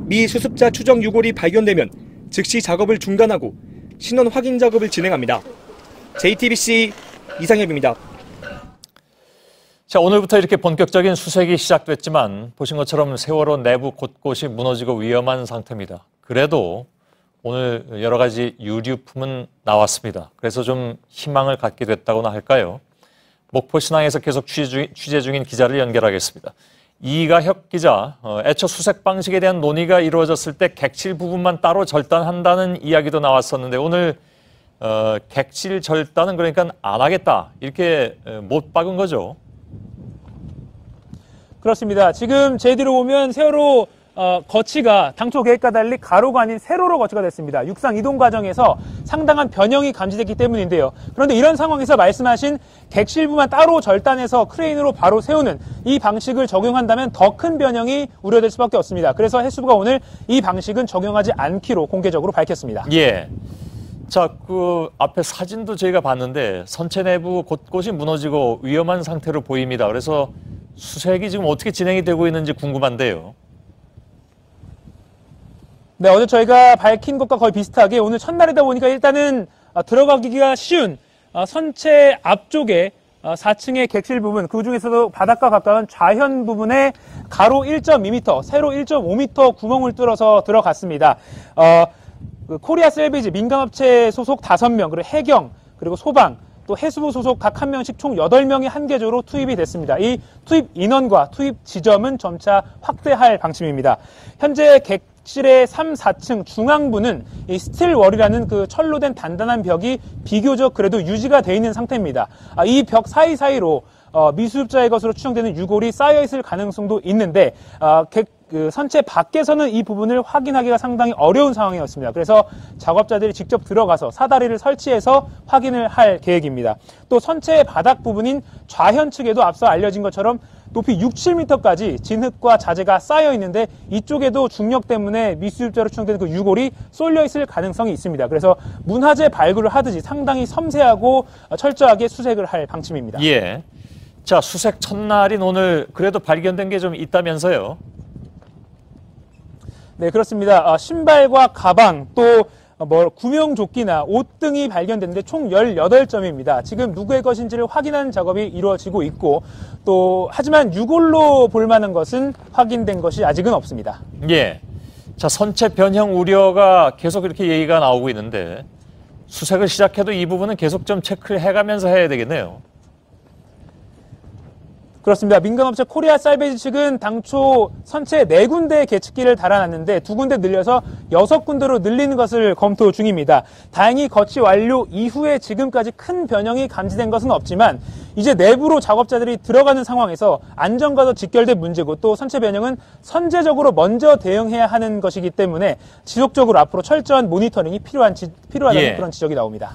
미수습자 추정 유골이 발견되면 즉시 작업을 중단하고 신원 확인 작업을 진행합니다. JTBC 이상엽입니다. 자, 오늘부터 이렇게 본격적인 수색이 시작됐지만 보신 것처럼 세월호 내부 곳곳이 무너지고 위험한 상태입니다. 그래도 오늘 여러 가지 유류품은 나왔습니다. 그래서 좀 희망을 갖게 됐다고나 할까요? 목포신항에서 계속 취재 중인 기자를 연결하겠습니다. 이가혁 기자, 애초 수색 방식에 대한 논의가 이루어졌을 때 객실 부분만 따로 절단한다는 이야기도 나왔었는데 오늘 객실 절단은 그러니까 안 하겠다 이렇게 못 박은 거죠? 그렇습니다. 지금 제 뒤로 보면 세월호 거치가 당초 계획과 달리 가로가 아닌 세로로 거치가 됐습니다. 육상 이동 과정에서 상당한 변형이 감지됐기 때문인데요. 그런데 이런 상황에서 말씀하신 객실부만 따로 절단해서 크레인으로 바로 세우는 이 방식을 적용한다면 더 큰 변형이 우려될 수밖에 없습니다. 그래서 해수부가 오늘 이 방식은 적용하지 않기로 공개적으로 밝혔습니다. 예. 자, 그 앞에 사진도 저희가 봤는데 선체 내부 곳곳이 무너지고 위험한 상태로 보입니다. 그래서 수색이 지금 어떻게 진행이 되고 있는지 궁금한데요. 네, 어제 저희가 밝힌 것과 거의 비슷하게 오늘 첫날이다 보니까 일단은 들어가기가 쉬운 선체 앞쪽에 4층의 객실 부분, 그중에서도 바닥과 가까운 좌현 부분에 가로 1.2m, 세로 1.5m 구멍을 뚫어서 들어갔습니다. 코리아 셀비지 민간업체 소속 5명, 그리고 해경, 그리고 소방, 또 해수부 소속 각 한 명씩 총 8명이 한 계조로 투입이 됐습니다. 이 투입 인원과 투입 지점은 점차 확대할 방침입니다. 현재 객실의 3, 4층 중앙부는 이 스틸월이라는 그 철로 된 단단한 벽이 비교적 그래도 유지가 돼 있는 상태입니다. 이 벽 사이사이로 미수습자의 것으로 추정되는 유골이 쌓여있을 가능성도 있는데 선체 밖에서는 이 부분을 확인하기가 상당히 어려운 상황이었습니다. 그래서 작업자들이 직접 들어가서 사다리를 설치해서 확인을 할 계획입니다. 또 선체의 바닥 부분인 좌현 측에도 앞서 알려진 것처럼 높이 6, 7m까지 진흙과 자재가 쌓여 있는데 이쪽에도 중력 때문에 미수습자로 추정되는 그 유골이 쏠려 있을 가능성이 있습니다. 그래서 문화재 발굴을 하듯이 상당히 섬세하고 철저하게 수색을 할 방침입니다. 예. 자, 수색 첫날인 오늘 그래도 발견된 게 좀 있다면서요? 네, 그렇습니다. 신발과 가방, 또 구명조끼나 옷 등이 발견됐는데 총 18점입니다. 지금 누구의 것인지를 확인하는 작업이 이루어지고 있고 또 하지만 유골로 볼 만한 것은 확인된 것이 아직은 없습니다. 예. 자, 선체 변형 우려가 계속 이렇게 얘기가 나오고 있는데 수색을 시작해도 이 부분은 계속 좀 체크를 해가면서 해야 되겠네요. 그렇습니다. 민간업체 코리아 살베이지 측은 당초 선체 4군데 계측기를 달아놨는데 2군데 늘려서 6군데로 늘리는 것을 검토 중입니다. 다행히 거치 완료 이후에 지금까지 큰 변형이 감지된 것은 없지만 이제 내부로 작업자들이 들어가는 상황에서 안전과도 직결된 문제고 또 선체 변형은 선제적으로 먼저 대응해야 하는 것이기 때문에 지속적으로 앞으로 철저한 모니터링이 필요하다는 그런 지적이 나옵니다.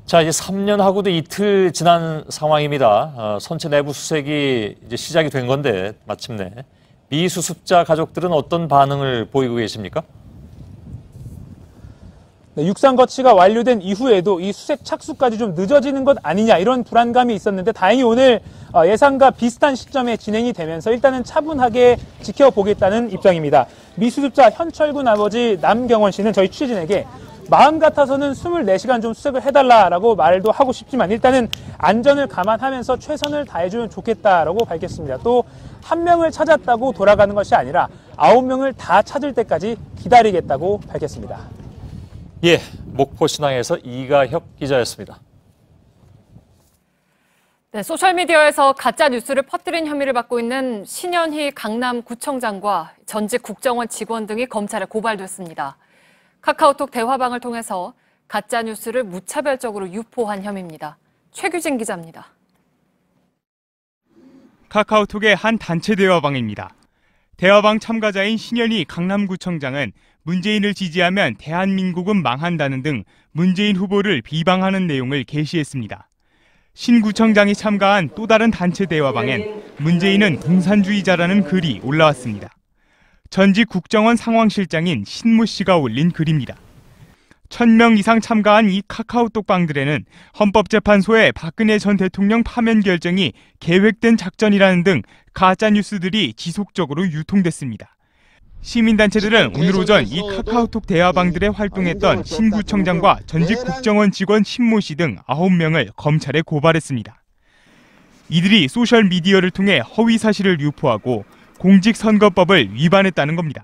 자, 이제 3년하고도 이틀 지난 상황입니다. 선체 내부 수색이 이제 시작이 된 건데 마침내 미수습자 가족들은 어떤 반응을 보이고 계십니까? 네, 육상 거치가 완료된 이후에도 이 수색 착수까지 좀 늦어지는 것 아니냐 이런 불안감이 있었는데 다행히 오늘 예상과 비슷한 시점에 진행이 되면서 일단은 차분하게 지켜보겠다는 입장입니다. 미수습자 현철군 아버지 남경원 씨는 저희 취재진에게 마음 같아서는 24시간 좀 수색을 해달라라고 말도 하고 싶지만 일단은 안전을 감안하면서 최선을 다해주면 좋겠다라고 밝혔습니다. 또 한 명을 찾았다고 돌아가는 것이 아니라 9명을 다 찾을 때까지 기다리겠다고 밝혔습니다. 예, 목포신항에서 이가혁 기자였습니다. 네, 소셜미디어에서 가짜 뉴스를 퍼뜨린 혐의를 받고 있는 신현희 강남구청장과 전직 국정원 직원 등이 검찰에 고발됐습니다. 카카오톡 대화방을 통해서 가짜 뉴스를 무차별적으로 유포한 혐의입니다. 최규진 기자입니다. 카카오톡의 한 단체 대화방입니다. 대화방 참가자인 신현희 강남구청장은 문재인을 지지하면 대한민국은 망한다는 등 문재인 후보를 비방하는 내용을 게시했습니다. 신 구청장이 참가한 또 다른 단체 대화방엔 문재인은 공산주의자라는 글이 올라왔습니다. 전직 국정원 상황실장인 신모 씨가 올린 글입니다. 1000명 이상 참가한 이 카카오톡 방들에는 헌법재판소의 박근혜 전 대통령 파면 결정이 계획된 작전이라는 등 가짜 뉴스들이 지속적으로 유통됐습니다. 시민단체들은 오늘 오전 이 카카오톡 대화방들에 활동했던 신 구청장과 전직 국정원 직원 신모 씨 등 9명을 검찰에 고발했습니다. 이들이 소셜미디어를 통해 허위 사실을 유포하고 공직선거법을 위반했다는 겁니다.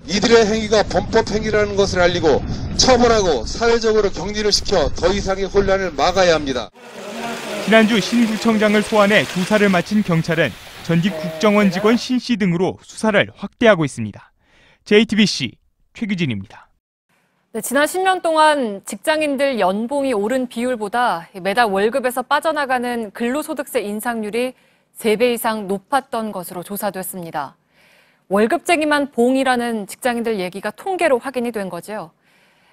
이들의 행위가 범법 행위라는 것을 알리고 처벌하고 사회적으로 격리를 시켜 더 이상의 혼란을 막아야 합니다. 지난주 신 구청장을 소환해 조사를 마친 경찰은 전직 국정원 직원 신 씨 등으로 수사를 확대하고 있습니다. JTBC 최규진입니다. 네, 지난 10년 동안 직장인들 연봉이 오른 비율보다 매달 월급에서 빠져나가는 근로소득세 인상률이 3배 이상 높았던 것으로 조사됐습니다. 월급쟁이만 봉이라는 직장인들 얘기가 통계로 확인이 된 거죠.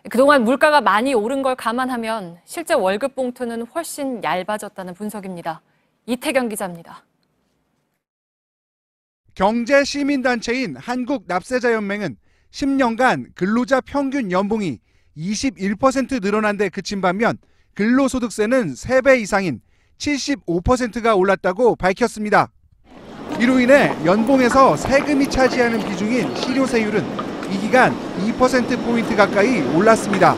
그동안 물가가 많이 오른 걸 감안하면 실제 월급 봉투는 훨씬 얇아졌다는 분석입니다. 이태경 기자입니다. 경제시민단체인 한국납세자연맹은 10년간 근로자 평균 연봉이 21% 늘어난 데 그친 반면 근로소득세는 3배 이상인 75%가 올랐다고 밝혔습니다. 이로 인해 연봉에서 세금이 차지하는 비중인 실효세율은 이 기간 2%포인트 가까이 올랐습니다.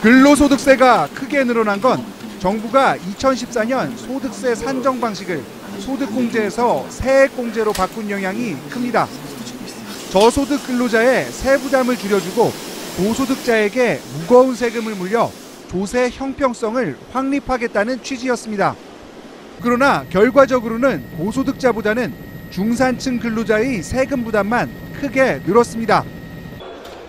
근로소득세가 크게 늘어난 건 정부가 2014년 소득세 산정 방식을 소득공제에서 세액공제로 바꾼 영향이 큽니다. 저소득 근로자의 세부담을 줄여주고 고소득자에게 무거운 세금을 물려 조세 형평성을 확립하겠다는 취지였습니다. 그러나 결과적으로는 고소득자보다는 중산층 근로자의 세금 부담만 크게 늘었습니다.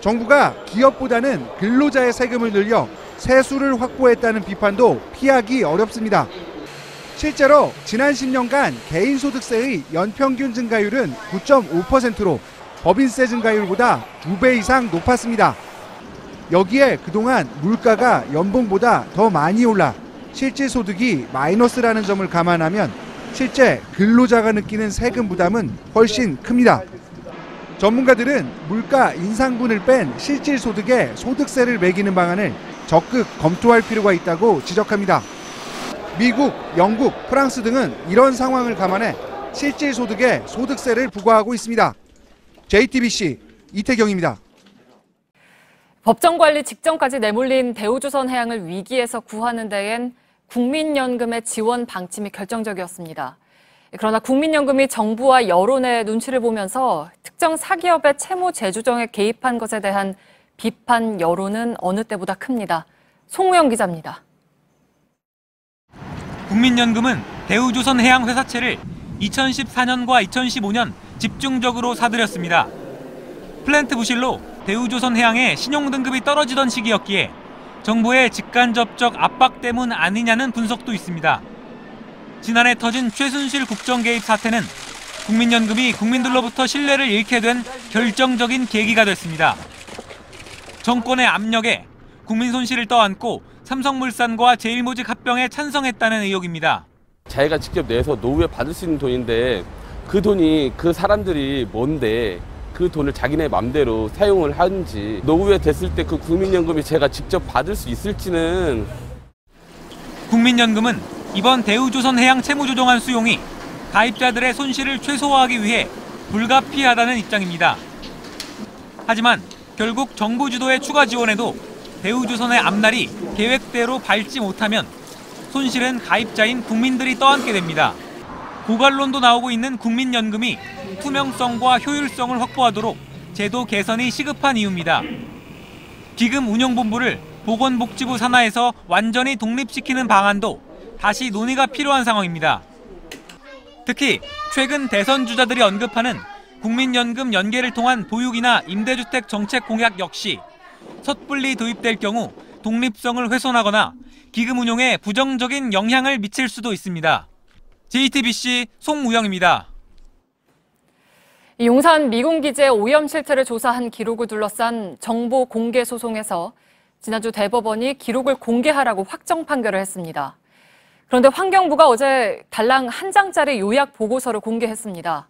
정부가 기업보다는 근로자의 세금을 늘려 세수를 확보했다는 비판도 피하기 어렵습니다. 실제로 지난 10년간 개인소득세의 연평균 증가율은 9.5%로 법인세 증가율보다 2배 이상 높았습니다. 여기에 그동안 물가가 연봉보다 더 많이 올라 실질소득이 마이너스라는 점을 감안하면 실제 근로자가 느끼는 세금 부담은 훨씬 큽니다. 전문가들은 물가 인상분을 뺀 실질소득에 소득세를 매기는 방안을 적극 검토할 필요가 있다고 지적합니다. 미국, 영국, 프랑스 등은 이런 상황을 감안해 실질소득에 소득세를 부과하고 있습니다. JTBC 이태경입니다. 법정 관리 직전까지 내몰린 대우조선해양을 위기에서 구하는 데엔 국민연금의 지원 방침이 결정적이었습니다. 그러나 국민연금이 정부와 여론의 눈치를 보면서 특정 사기업의 채무 재조정에 개입한 것에 대한 비판 여론은 어느 때보다 큽니다. 송우영 기자입니다. 국민연금은 대우조선해양 회사채를 2014년과 2015년 집중적으로 사들였습니다. 플랜트 부실로 대우조선해양의 신용등급이 떨어지던 시기였기에 정부의 직간접적 압박 때문 아니냐는 분석도 있습니다. 지난해 터진 최순실 국정개입 사태는 국민연금이 국민들로부터 신뢰를 잃게 된 결정적인 계기가 됐습니다. 정권의 압력에 국민 손실을 떠안고 삼성물산과 제일모직 합병에 찬성했다는 의혹입니다. 자기가 직접 내서 노후에 받을 수 있는 돈인데 그 돈이 그 사람들이 뭔데 그 돈을 자기네 맘대로 사용을 하는지, 노후에 됐을 때 그 국민연금이 제가 직접 받을 수 있을지는. 국민연금은 이번 대우조선해양 채무조정안 수용이 가입자들의 손실을 최소화하기 위해 불가피하다는 입장입니다. 하지만 결국 정부 주도의 추가 지원에도 대우조선의 앞날이 계획대로 밟지 못하면 손실은 가입자인 국민들이 떠안게 됩니다. 고갈론도 나오고 있는 국민연금이 투명성과 효율성을 확보하도록 제도 개선이 시급한 이유입니다. 기금 운영본부를 보건복지부 산하에서 완전히 독립시키는 방안도 다시 논의가 필요한 상황입니다. 특히 최근 대선 주자들이 언급하는 국민연금 연계를 통한 보육이나 임대주택 정책 공약 역시 섣불리 도입될 경우 독립성을 훼손하거나 기금 운용에 부정적인 영향을 미칠 수도 있습니다. JTBC 송우영입니다. 용산 미군기지의 오염 실태를 조사한 기록을 둘러싼 정보 공개 소송에서 지난주 대법원이 기록을 공개하라고 확정 판결을 했습니다. 그런데 환경부가 어제 달랑 한 장짜리 요약 보고서를 공개했습니다.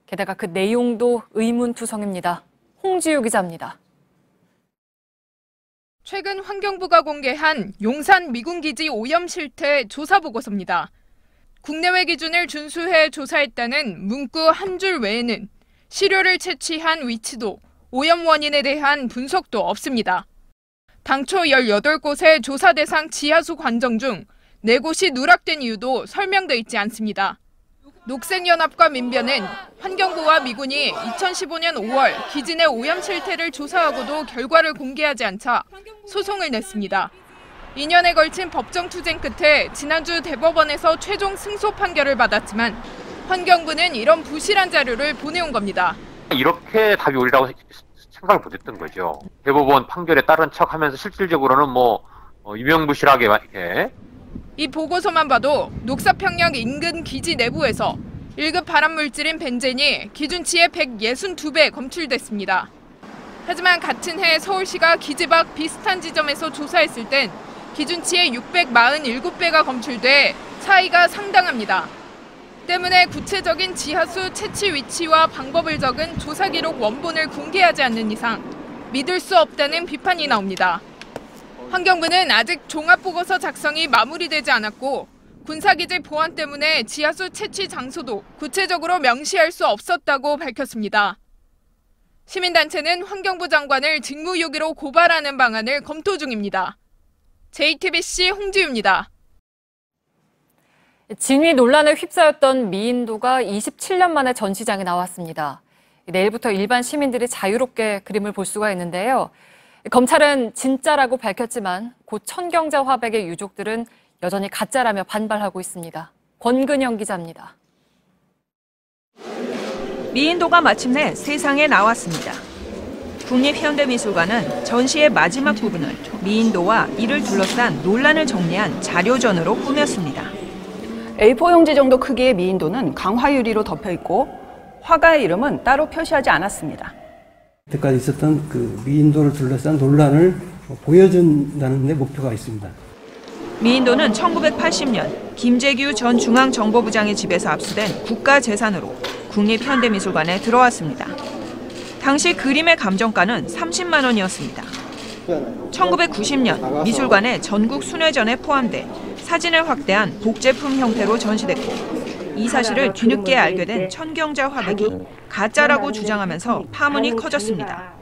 게다가 그 내용도 의문투성입니다. 홍지유 기자입니다. 최근 환경부가 공개한 용산 미군기지 오염 실태 조사 보고서입니다. 국내외 기준을 준수해 조사했다는 문구 한 줄 외에는 시료를 채취한 위치도 오염 원인에 대한 분석도 없습니다. 당초 18곳의 조사 대상 지하수 관정 중 4곳이 누락된 이유도 설명돼 있지 않습니다. 녹색연합과 민변은 환경부와 미군이 2015년 5월 기지 내 오염 실태를 조사하고도 결과를 공개하지 않자 소송을 냈습니다. 2년에 걸친 법정 투쟁 끝에 지난주 대법원에서 최종 승소 판결을 받았지만 환경부는 이런 부실한 자료를 보내온 겁니다. 이렇게 답이 오리라고 생각을 못했던 거죠. 대법원 판결에 따른 척하면서 실질적으로는 유명무실하게 이렇게. 이 보고서만 봐도 녹사평역 인근 기지 내부에서 1급 발암물질인 벤젠이 기준치의 162배 검출됐습니다. 하지만 같은 해 서울시가 기지 밖 비슷한 지점에서 조사했을 땐 기준치의 647배가 검출돼 차이가 상당합니다. 때문에 구체적인 지하수 채취 위치와 방법을 적은 조사 기록 원본을 공개하지 않는 이상 믿을 수 없다는 비판이 나옵니다. 환경부는 아직 종합보고서 작성이 마무리되지 않았고 군사기지 보안 때문에 지하수 채취 장소도 구체적으로 명시할 수 없었다고 밝혔습니다. 시민단체는 환경부 장관을 직무유기로 고발하는 방안을 검토 중입니다. JTBC 홍지유입니다. 진위 논란에 휩싸였던 미인도가 27년 만에 전시장에 나왔습니다. 내일부터 일반 시민들이 자유롭게 그림을 볼 수가 있는데요. 검찰은 진짜라고 밝혔지만 고 천경자 화백의 유족들은 여전히 가짜라며 반발하고 있습니다. 권근영 기자입니다. 미인도가 마침내 세상에 나왔습니다. 국립현대미술관은 전시의 마지막 부분을 미인도와 이를 둘러싼 논란을 정리한 자료전으로 꾸몄습니다. A4 용지 정도 크기의 미인도는 강화 유리로 덮여 있고 화가의 이름은 따로 표시하지 않았습니다. 그때까지 있었던 그 미인도를 둘러싼 논란을 보여준다는 데 목표가 있습니다. 미인도는 1980년 김재규 전 중앙정보부장의 집에서 압수된 국가재산으로 국립현대미술관에 들어왔습니다. 당시 그림의 감정가는 30만 원이었습니다. 1990년 미술관의 전국 순회전에 포함돼 사진을 확대한 복제품 형태로 전시됐고 이 사실을 뒤늦게 알게 된 천경자 화백이 가짜라고 주장하면서 파문이 커졌습니다.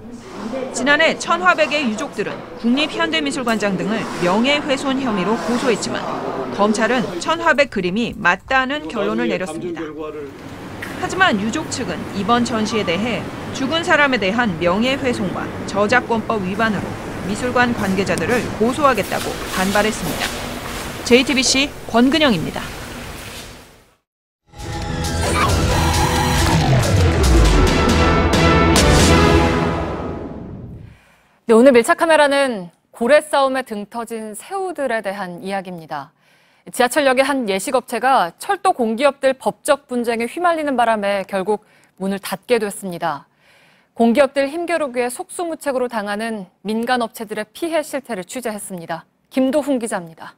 지난해 천화백의 유족들은 국립현대미술관장 등을 명예훼손 혐의로 고소했지만 검찰은 천화백 그림이 맞다는 결론을 내렸습니다. 하지만 유족 측은 이번 전시에 대해 죽은 사람에 대한 명예훼손과 저작권법 위반으로 미술관 관계자들을 고소하겠다고 반발했습니다. JTBC 권근영입니다. 네, 오늘 밀착카메라는 고래 싸움에 등 터진 새우들에 대한 이야기입니다. 지하철역의 한 예식업체가 철도 공기업들 법적 분쟁에 휘말리는 바람에 결국 문을 닫게 됐습니다. 공기업들 힘겨루기에 속수무책으로 당하는 민간업체들의 피해 실태를 취재했습니다. 김도훈 기자입니다.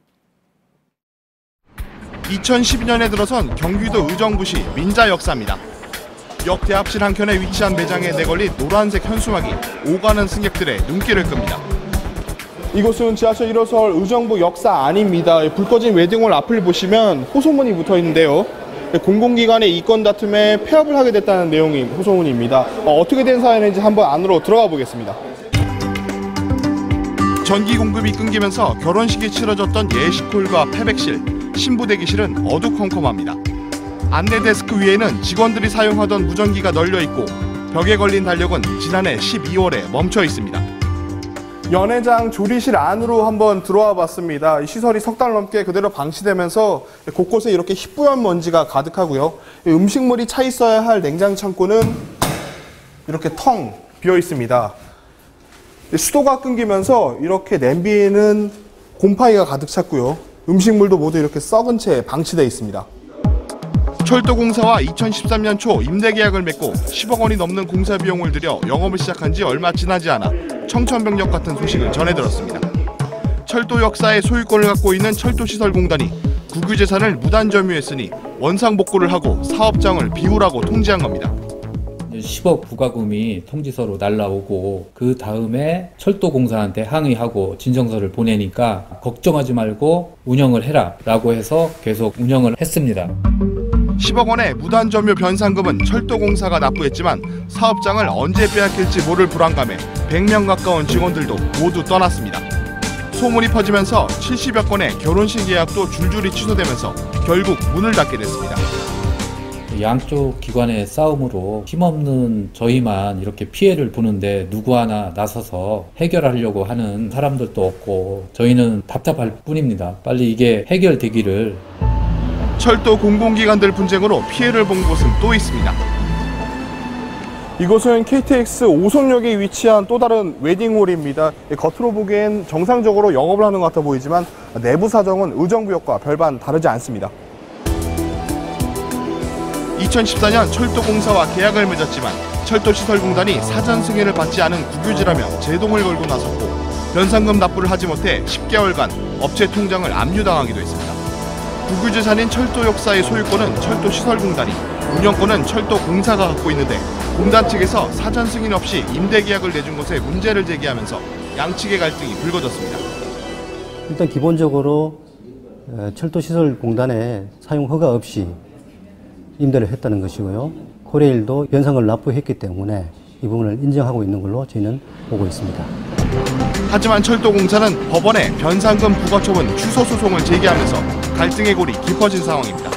2012년에 들어선 경기도 의정부시 민자 역사입니다. 역 대합실 한켠에 위치한 매장에 내걸린 노란색 현수막이 오가는 승객들의 눈길을 끕니다. 이곳은 지하철 1호선 의정부 역사 안입니다. 불 꺼진 웨딩홀 앞을 보시면 호소문이 붙어 있는데요. 공공기관의 이권 다툼에 폐업을 하게 됐다는 내용이 호소문입니다. 어떻게 된 사연인지 한번 안으로 들어가 보겠습니다. 전기 공급이 끊기면서 결혼식이 치러졌던 예식홀과 패백실, 신부 대기실은 어두컴컴합니다. 안내 데스크 위에는 직원들이 사용하던 무전기가 널려 있고 벽에 걸린 달력은 지난해 12월에 멈춰 있습니다. 연회장 조리실 안으로 한번 들어와 봤습니다. 이 시설이 석 달 넘게 그대로 방치되면서 곳곳에 이렇게 희뿌연 먼지가 가득하고요. 음식물이 차 있어야 할 냉장 창고는 이렇게 텅 비어 있습니다. 수도가 끊기면서 이렇게 냄비에는 곰팡이가 가득 찼고요. 음식물도 모두 이렇게 썩은 채 방치되어 있습니다. 철도공사와 2013년 초 임대계약을 맺고 10억 원이 넘는 공사 비용을 들여 영업을 시작한 지 얼마 지나지 않아 청천벽력 같은 소식을 전해들었습니다. 철도 역사의 소유권을 갖고 있는 철도시설공단이 국유재산을 무단 점유했으니 원상복구를 하고 사업장을 비우라고 통지한 겁니다. 10억 부과금이 통지서로 날라오고 그 다음에 철도공사한테 항의하고 진정서를 보내니까 걱정하지 말고 운영을 해라 라고 해서 계속 운영을 했습니다. 10억 원의 무단 점유 변상금은 철도공사가 납부했지만 사업장을 언제 빼앗길지 모를 불안감에 100명 가까운 직원들도 모두 떠났습니다. 소문이 퍼지면서 70여 건의 결혼식 예약도 줄줄이 취소되면서 결국 문을 닫게 됐습니다. 양쪽 기관의 싸움으로 힘없는 저희만 이렇게 피해를 보는데 누구 하나 나서서 해결하려고 하는 사람들도 없고 저희는 답답할 뿐입니다. 빨리 이게 해결되기를. 철도 공공기관들 분쟁으로 피해를 본 곳은 또 있습니다. 이곳은 KTX 오송역에 위치한 또 다른 웨딩홀입니다. 겉으로 보기엔 정상적으로 영업을 하는 것 같아 보이지만 내부 사정은 의정부역과 별반 다르지 않습니다. 2014년 철도공사와 계약을 맺었지만 철도시설공단이 사전 승인을 받지 않은 국유지라며 제동을 걸고 나섰고 변상금 납부를 하지 못해 10개월간 업체 통장을 압류당하기도 했습니다. 국유재산인 철도 역사의 소유권은 철도시설공단이, 운영권은 철도공사가 갖고 있는데 공단 측에서 사전 승인 없이 임대계약을 내준 것에 문제를 제기하면서 양측의 갈등이 불거졌습니다. 일단 기본적으로 철도시설공단에 사용 허가 없이 임대를 했다는 것이고요. 코레일도 변상을 납부했기 때문에 이 부분을 인정하고 있는 걸로 저희는 보고 있습니다. 하지만 철도공사는 법원에 변상금 부과 처분 취소 소송을 제기하면서 갈등의 골이 깊어진 상황입니다.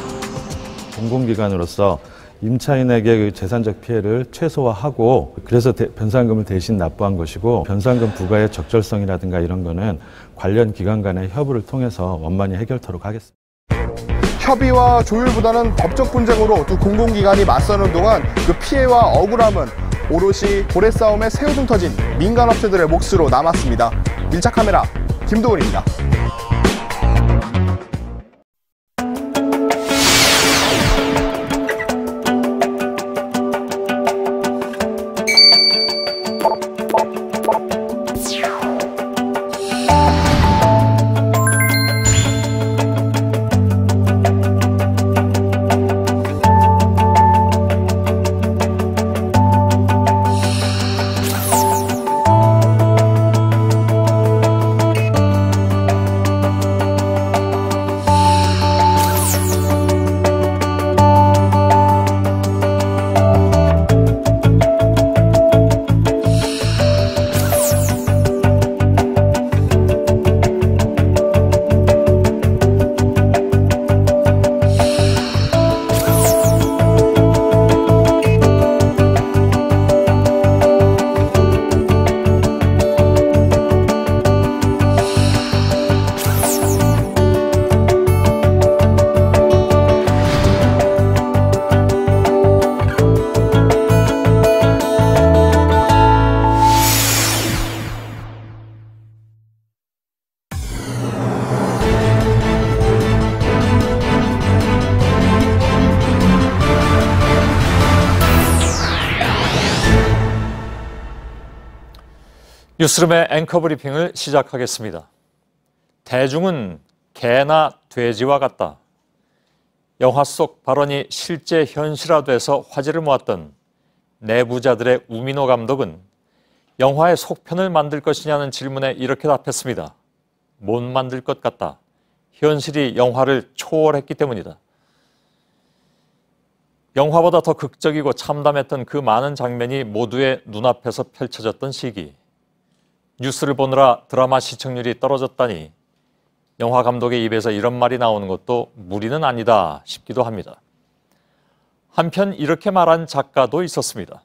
공공기관으로서 임차인에게 그 재산적 피해를 최소화하고 그래서 변상금을 대신 납부한 것이고 변상금 부과의 적절성이라든가 이런 거는 관련 기관 간의 협의를 통해서 원만히 해결토록 하겠습니다. 협의와 조율보다는 법적 분쟁으로 두 공공기관이 맞서는 동안 그 피해와 억울함은 오롯이 고래 싸움에 새우등 터진 민간업체들의 몫으로 남았습니다. 밀착 카메라 김도훈입니다. 뉴스룸의 앵커 브리핑을 시작하겠습니다. 대중은 개나 돼지와 같다. 영화 속 발언이 실제 현실화돼서 화제를 모았던 내부자들의 우민호 감독은 영화의 속편을 만들 것이냐는 질문에 이렇게 답했습니다. 못 만들 것 같다. 현실이 영화를 초월했기 때문이다. 영화보다 더 극적이고 참담했던 그 많은 장면이 모두의 눈앞에서 펼쳐졌던 시기. 뉴스를 보느라 드라마 시청률이 떨어졌다니 영화 감독의 입에서 이런 말이 나오는 것도 무리는 아니다 싶기도 합니다. 한편 이렇게 말한 작가도 있었습니다.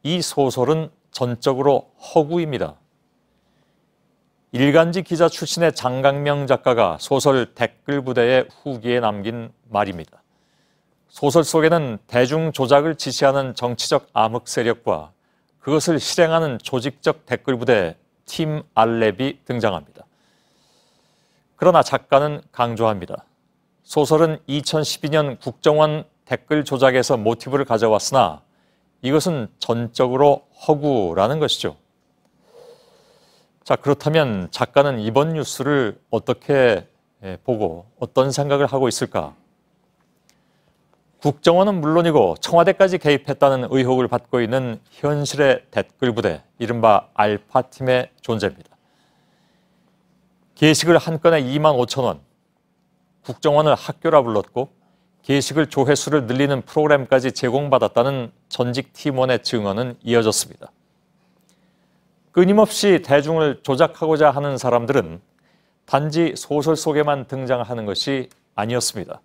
이 소설은 전적으로 허구입니다. 일간지 기자 출신의 장강명 작가가 소설 댓글 부대의 후기에 남긴 말입니다. 소설 속에는 대중 조작을 지시하는 정치적 암흑 세력과 그것을 실행하는 조직적 댓글 부대 팀 알렙이 등장합니다. 그러나 작가는 강조합니다. 소설은 2012년 국정원 댓글 조작에서 모티브를 가져왔으나 이것은 전적으로 허구라는 것이죠. 자, 그렇다면 작가는 이번 뉴스를 어떻게 보고 어떤 생각을 하고 있을까? 국정원은 물론이고 청와대까지 개입했다는 의혹을 받고 있는 현실의 댓글 부대, 이른바 알파팀의 존재입니다. 게시글 한 건에 25,000원, 국정원을 학교라 불렀고 게시글 조회수를 늘리는 프로그램까지 제공받았다는 전직 팀원의 증언은 이어졌습니다. 끊임없이 대중을 조작하고자 하는 사람들은 단지 소설 속에만 등장하는 것이 아니었습니다.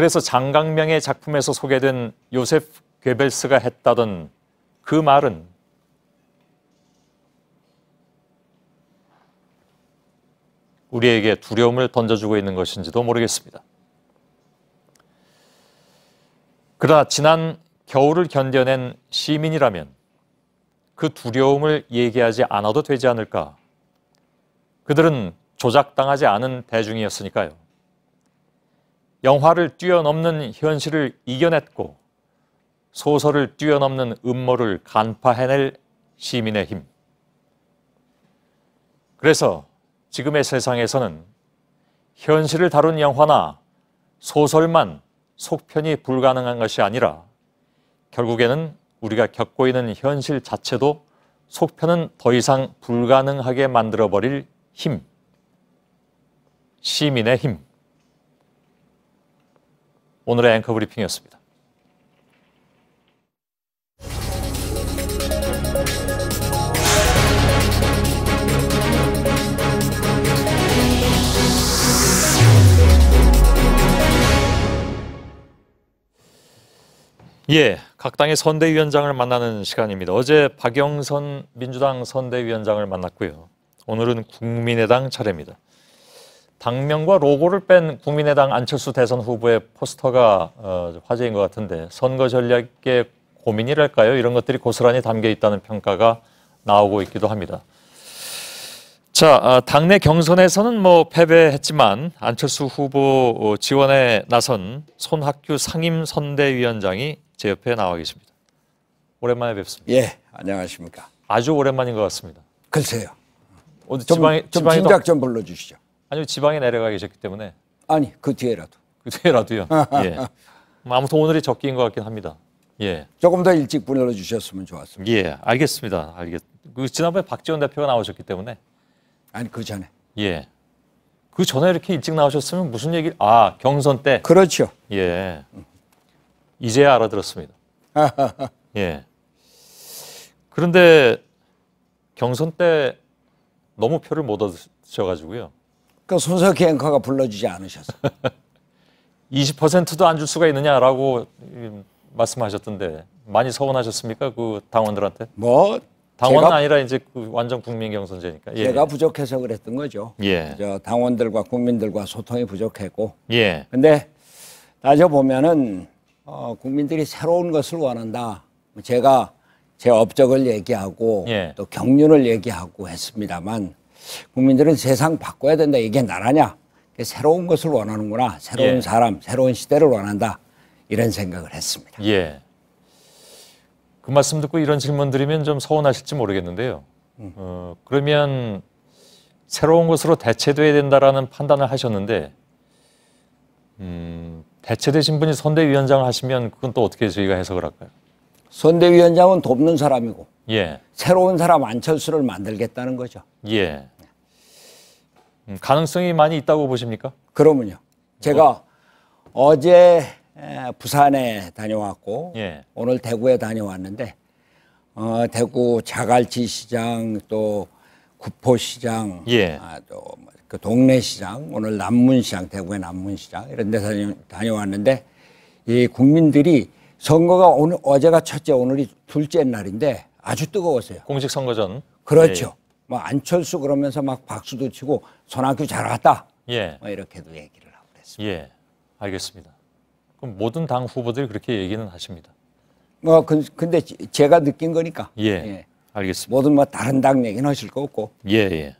그래서 장강명의 작품에서 소개된 요세프 괴벨스가 했다던 그 말은 우리에게 두려움을 던져주고 있는 것인지도 모르겠습니다. 그러나 지난 겨울을 견뎌낸 시민이라면 그 두려움을 얘기하지 않아도 되지 않을까? 그들은 조작당하지 않은 대중이었으니까요. 영화를 뛰어넘는 현실을 이겨냈고 소설을 뛰어넘는 음모를 간파해낼 시민의 힘. 그래서 지금의 세상에서는 현실을 다룬 영화나 소설만 속편이 불가능한 것이 아니라 결국에는 우리가 겪고 있는 현실 자체도 속편은 더 이상 불가능하게 만들어버릴 힘. 시민의 힘. 오늘의 앵커 브리핑이었습니다. 예, 각 당의 선대위원장을 만나는 시간입니다. 어제 박영선 민주당 선대위원장을 만났고요. 오늘은 국민의당 차례입니다. 당명과 로고를 뺀 국민의당 안철수 대선 후보의 포스터가 화제인 것 같은데 선거 전략의 고민이랄까요? 이런 것들이 고스란히 담겨 있다는 평가가 나오고 있기도 합니다. 자, 당내 경선에서는 뭐 패배했지만 안철수 후보 지원에 나선 손학규 상임선대위원장이 제 옆에 나와 계십니다. 오랜만에 뵙습니다. 예, 안녕하십니까. 아주 오랜만인 것 같습니다. 글쎄요. 어디 좀 진작 좀 불러주시죠. 아니요, 지방에 내려가 계셨기 때문에. 아니, 그 뒤에라도. 그 뒤에라도요. 예. 아무튼 오늘이 적기인 것 같긴 합니다. 예. 조금 더 일찍 불러주셨으면 좋았습니다. 예, 알겠습니다. 그 지난번에 박지원 대표가 나오셨기 때문에. 아니, 그 전에. 예. 그 전에 이렇게 일찍 나오셨으면 무슨 얘기? 경선 때. 그렇죠. 예. 이제야 알아들었습니다. 예. 그런데 경선 때 너무 표를 못 얻으셔가지고요. 그 손석희 앵커가 불러주지 않으셔서. 20%도 안 줄 수가 있느냐라고 말씀하셨던데 많이 서운하셨습니까? 그 당원들한테? 뭐 당원은 아니라 이제 그 완전 국민 경선제니까. 예. 제가 부족해서 그랬던 거죠. 예. 저 당원들과 국민들과 소통이 부족했고. 예. 근데 따져 보면은 국민들이 새로운 것을 원한다. 제가 제 업적을 얘기하고 예. 또 경륜을 얘기하고 했습니다만 국민들은 세상 바꿔야 된다. 이게 나라냐? 새로운 것을 원하는구나. 새로운 예. 사람, 새로운 시대를 원한다. 이런 생각을 했습니다. 예. 그 말씀 듣고 이런 질문 드리면 좀 서운하실지 모르겠는데요. 그러면 새로운 것으로 대체돼야 된다라는 판단을 하셨는데 대체되신 분이 선대위원장을 하시면 그건 또 어떻게 저희가 해석을 할까요? 선대위원장은 돕는 사람이고 예. 새로운 사람 안철수를 만들겠다는 거죠. 예. 가능성이 많이 있다고 보십니까? 그러면요. 제가 어제 부산에 다녀왔고 예. 오늘 대구에 다녀왔는데 대구 자갈치시장 또 구포시장 예. 또 그 동래시장 오늘 남문시장 대구의 남문시장 이런 데 다녀왔는데 이 국민들이 선거가 오늘 어제가 첫째 오늘이 둘째 날인데 아주 뜨거웠어요. 공식 선거 전. 그렇죠. 예. 뭐 안철수 그러면서 막 박수도 치고 손학규 잘 왔다. 예. 뭐 이렇게도 얘기를 하고 그랬습니다. 예. 알겠습니다. 그럼 모든 당 후보들이 그렇게 얘기는 하십니다. 뭐 근데 제가 느낀 거니까. 예. 알겠습니다. 모든 뭐 다른 당 얘기는 하실 거 없고. 예, 예.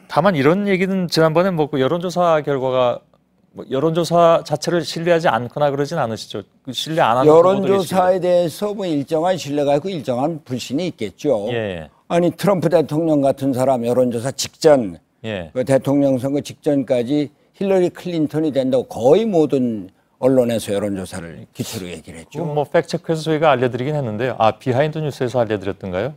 다만 이런 얘기는 지난번에 뭐 그 여론조사 결과가 뭐 여론조사 자체를 신뢰하지 않거나 그러진 않으시죠? 그 신뢰 안 하는 여론조사에 대해서 뭐 일정한 신뢰가 있고 일정한 불신이 있겠죠. 예. 아니 트럼프 대통령 같은 사람 여론조사 직전, 예. 그 대통령 선거 직전까지 힐러리 클린턴이 된다고 거의 모든 언론에서 여론조사를 기초로 얘기를 했죠. 뭐 팩트체크해서 저희가 알려드리긴 했는데요. 비하인드 뉴스에서 알려드렸던가요?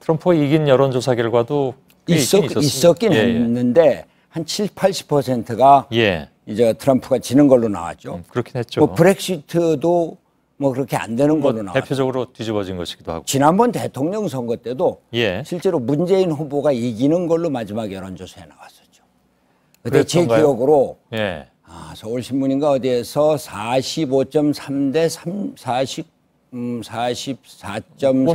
트럼프가 이긴 여론조사 결과도 있었긴 했는데 한 70-80%가 예. 이제 트럼프가 지는 걸로 나왔죠. 그렇긴 했죠. 뭐 브렉시트도 뭐 그렇게 안 되는 걸로 나왔죠. 대표적으로 뒤집어진 것이기도 하고. 지난번 대통령 선거 때도 예. 실제로 문재인 후보가 이기는 걸로 마지막 여론조사에 나왔었죠. 그때 제 그랬던가요? 기억으로 예. 서울신문인가 어디에서 45.3 대 44.3.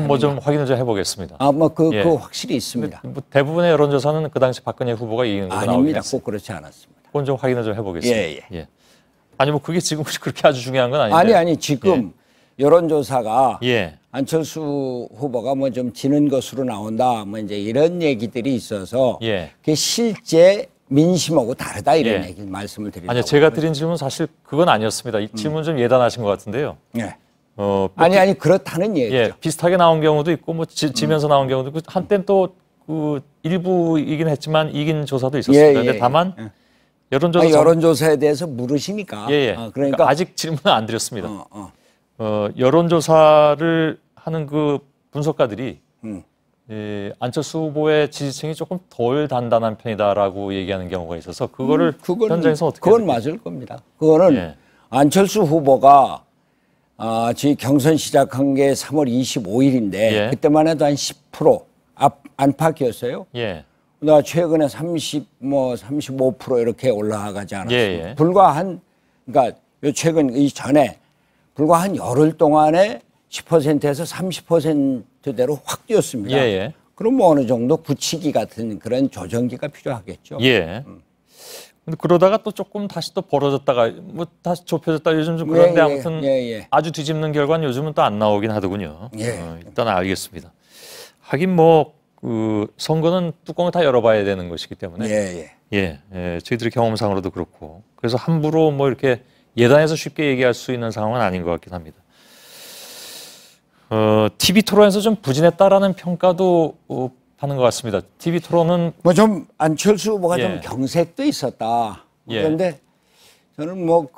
뭐 좀 확인을 좀 해보겠습니다. 그 확실히 있습니다. 뭐 대부분의 여론조사는 그 당시 박근혜 후보가 이기는 걸로 나오긴 아닙니다. 했어요. 꼭 그렇지 않았습니다. 그건 좀 확인을 좀 해보겠습니다. 예. 아니 뭐 그게 지금 그렇게 아주 중요한 건 아닌데. 아니 지금 여론조사가 예. 안철수 후보가 뭐 좀 지는 것으로 나온다. 뭐 이제 이런 얘기들이 있어서 예. 그게 실제 민심하고 다르다 이런 예. 얘기 말씀을 드리려고. 아니요, 제가 드린 질문 사실 그건 아니었습니다. 이 질문 좀 예단하신 것 같은데요. 네. 아니 그렇다는 얘기죠. 예, 비슷하게 나온 경우도 있고 뭐 지면서 나온 경우도 있고 한때는 또 그 일부이긴 했지만 이긴 조사도 있었습니다. 그런데 다만 여론조사에 대해서 물으시니까. 그러니까 아직 질문을 안 드렸습니다. 여론조사를 하는 그 분석가들이 안철수 후보의 지지층이 조금 덜 단단한 편이다라고 얘기하는 경우가 있어서 그거를 현장에서 어떻게 그건 맞을 겁니다. 그거는 안철수 후보가 지금 경선 시작한 게 3월 25일인데 그때만 해도 한 10% 안팎이었어요. 나 최근에 35% 이렇게 올라가지 않았어요. 불과 한 그러니까 요 최근 이 전에 불과 한 열흘 동안에 10%에서 30%대로 확 뛰었습니다. 예, 예. 그럼 뭐 어느 정도 굳히기 같은 그런 조정기가 필요하겠죠. 예. 근데 그러다가 또 조금 다시 또 벌어졌다가 뭐 다시 좁혀졌다 요즘 좀 그런데 아무튼 아주 뒤집는 결과는 요즘은 또 안 나오긴 하더군요. 일단 알겠습니다. 하긴 뭐 그 선거는 뚜껑을 다 열어봐야 되는 것이기 때문에 저희들의 경험상으로도 그렇고 그래서 함부로 뭐 이렇게 예단해서 쉽게 얘기할 수 있는 상황은 아닌 것 같긴 합니다. TV 토론에서 좀 부진했다라는 평가도 하는 것 같습니다. TV 토론은 뭐 좀 안철수 후보가 좀 경색도 있었다. 그런데 저는 뭐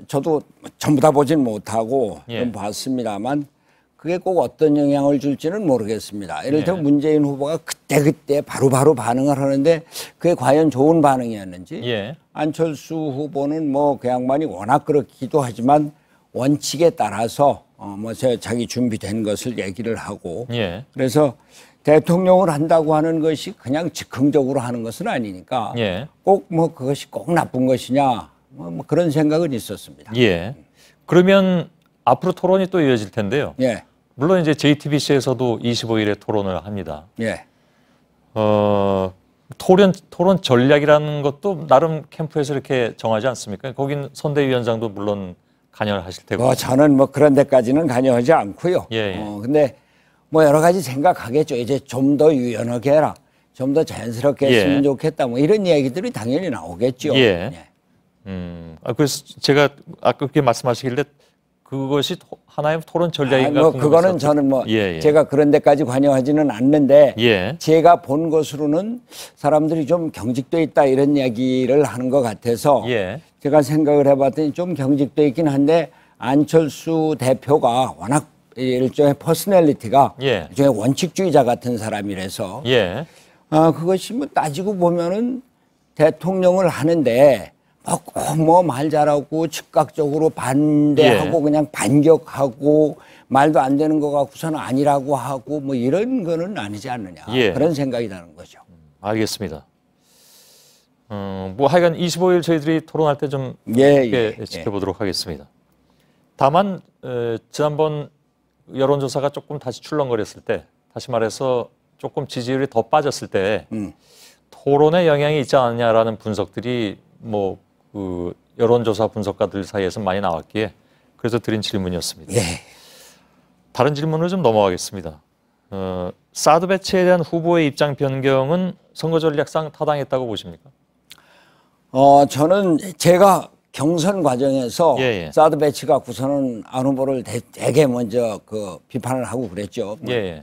저도 전부 다 보진 못하고 좀 봤습니다만 그게 꼭 어떤 영향을 줄지는 모르겠습니다. 예를 들어 문재인 후보가 그때 바로 반응을 하는데 그게 과연 좋은 반응이었는지 안철수 후보는 뭐 그 양반이 워낙 그렇기도 하지만 원칙에 따라서 뭐 자기 준비된 것을 얘기를 하고 그래서 대통령을 한다고 하는 것이 그냥 즉흥적으로 하는 것은 아니니까 꼭 뭐 그것이 꼭 나쁜 것이냐 뭐 그런 생각은 있었습니다. 그러면 앞으로 토론이 또 이어질 텐데요. 물론 이제 JTBC에서도 25일에 토론을 합니다. 토론 전략이라는 것도 나름 캠프에서 이렇게 정하지 않습니까? 거긴 선대위원장도 물론 관여하실 테고. 저는 뭐 그런 데까지는 관여하지 않고요. 근데 뭐 여러 가지 생각하겠죠. 이제 좀 더 유연하게 해라. 좀 더 자연스럽게 했으면 좋겠다. 뭐 이런 얘기들이 당연히 나오겠죠. 그래서 제가 아까 그렇게 말씀하시길래 그것이 하나의 토론 전략인가? 뭐 그거는 저는 뭐 제가 그런 데까지 관여하지는 않는데 제가 본 것으로는 사람들이 좀 경직돼 있다 이런 이야기를 하는 것 같아서 제가 생각을 해봤더니 좀 경직돼 있긴 한데 안철수 대표가 워낙 일종의 퍼스널리티가 일종의 원칙주의자 같은 사람이라서 그것이 뭐 따지고 보면은 대통령을 하는데 꼭 뭐 말 잘하고 즉각적으로 반대하고 그냥 반격하고 말도 안 되는 거 갖고서는 아니라고 하고 뭐 이런 거는 아니지 않느냐 그런 생각이 나는 거죠. 알겠습니다. 뭐 하여간 25일 저희들이 토론할 때 좀 지켜보도록 하겠습니다. 다만 지난번 여론조사가 조금 다시 출렁거렸을 때 다시 말해서 조금 지지율이 더 빠졌을 때 토론에 영향이 있지 않느냐라는 분석들이 뭐 그 여론조사 분석가들 사이에서 많이 나왔기에 그래서 드린 질문이었습니다. 다른 질문으로 좀 넘어가겠습니다. 사드 배치에 대한 후보의 입장 변경은 선거 전략상 타당했다고 보십니까? 저는 제가 경선 과정에서 사드 배치 갖고서는 안 후보를 되게 먼저 비판을 하고 그랬죠.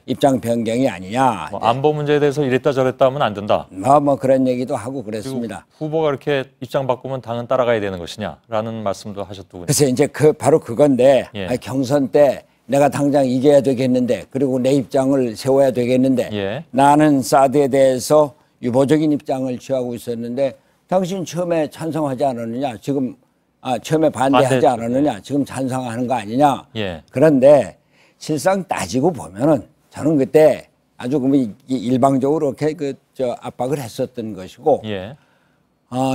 입장 변경이 아니냐. 뭐 안보 문제에 대해서 이랬다 저랬다 하면 안 된다. 뭐 그런 얘기도 하고 그랬습니다. 후보가 이렇게 입장 바꾸면 당은 따라가야 되는 것이냐라는 말씀도 하셨더군요. 그래서 이제 바로 그건데 경선 때 내가 당장 이겨야 되겠는데 그리고 내 입장을 세워야 되겠는데 나는 사드에 대해서 유보적인 입장을 취하고 있었는데 당신 처음에 찬성하지 않았느냐? 지금 처음에 반대하지 않았느냐? 지금 찬성하는 거 아니냐? 그런데 실상 따지고 보면은 저는 그때 아주 일방적으로 이렇게 압박을 했었던 것이고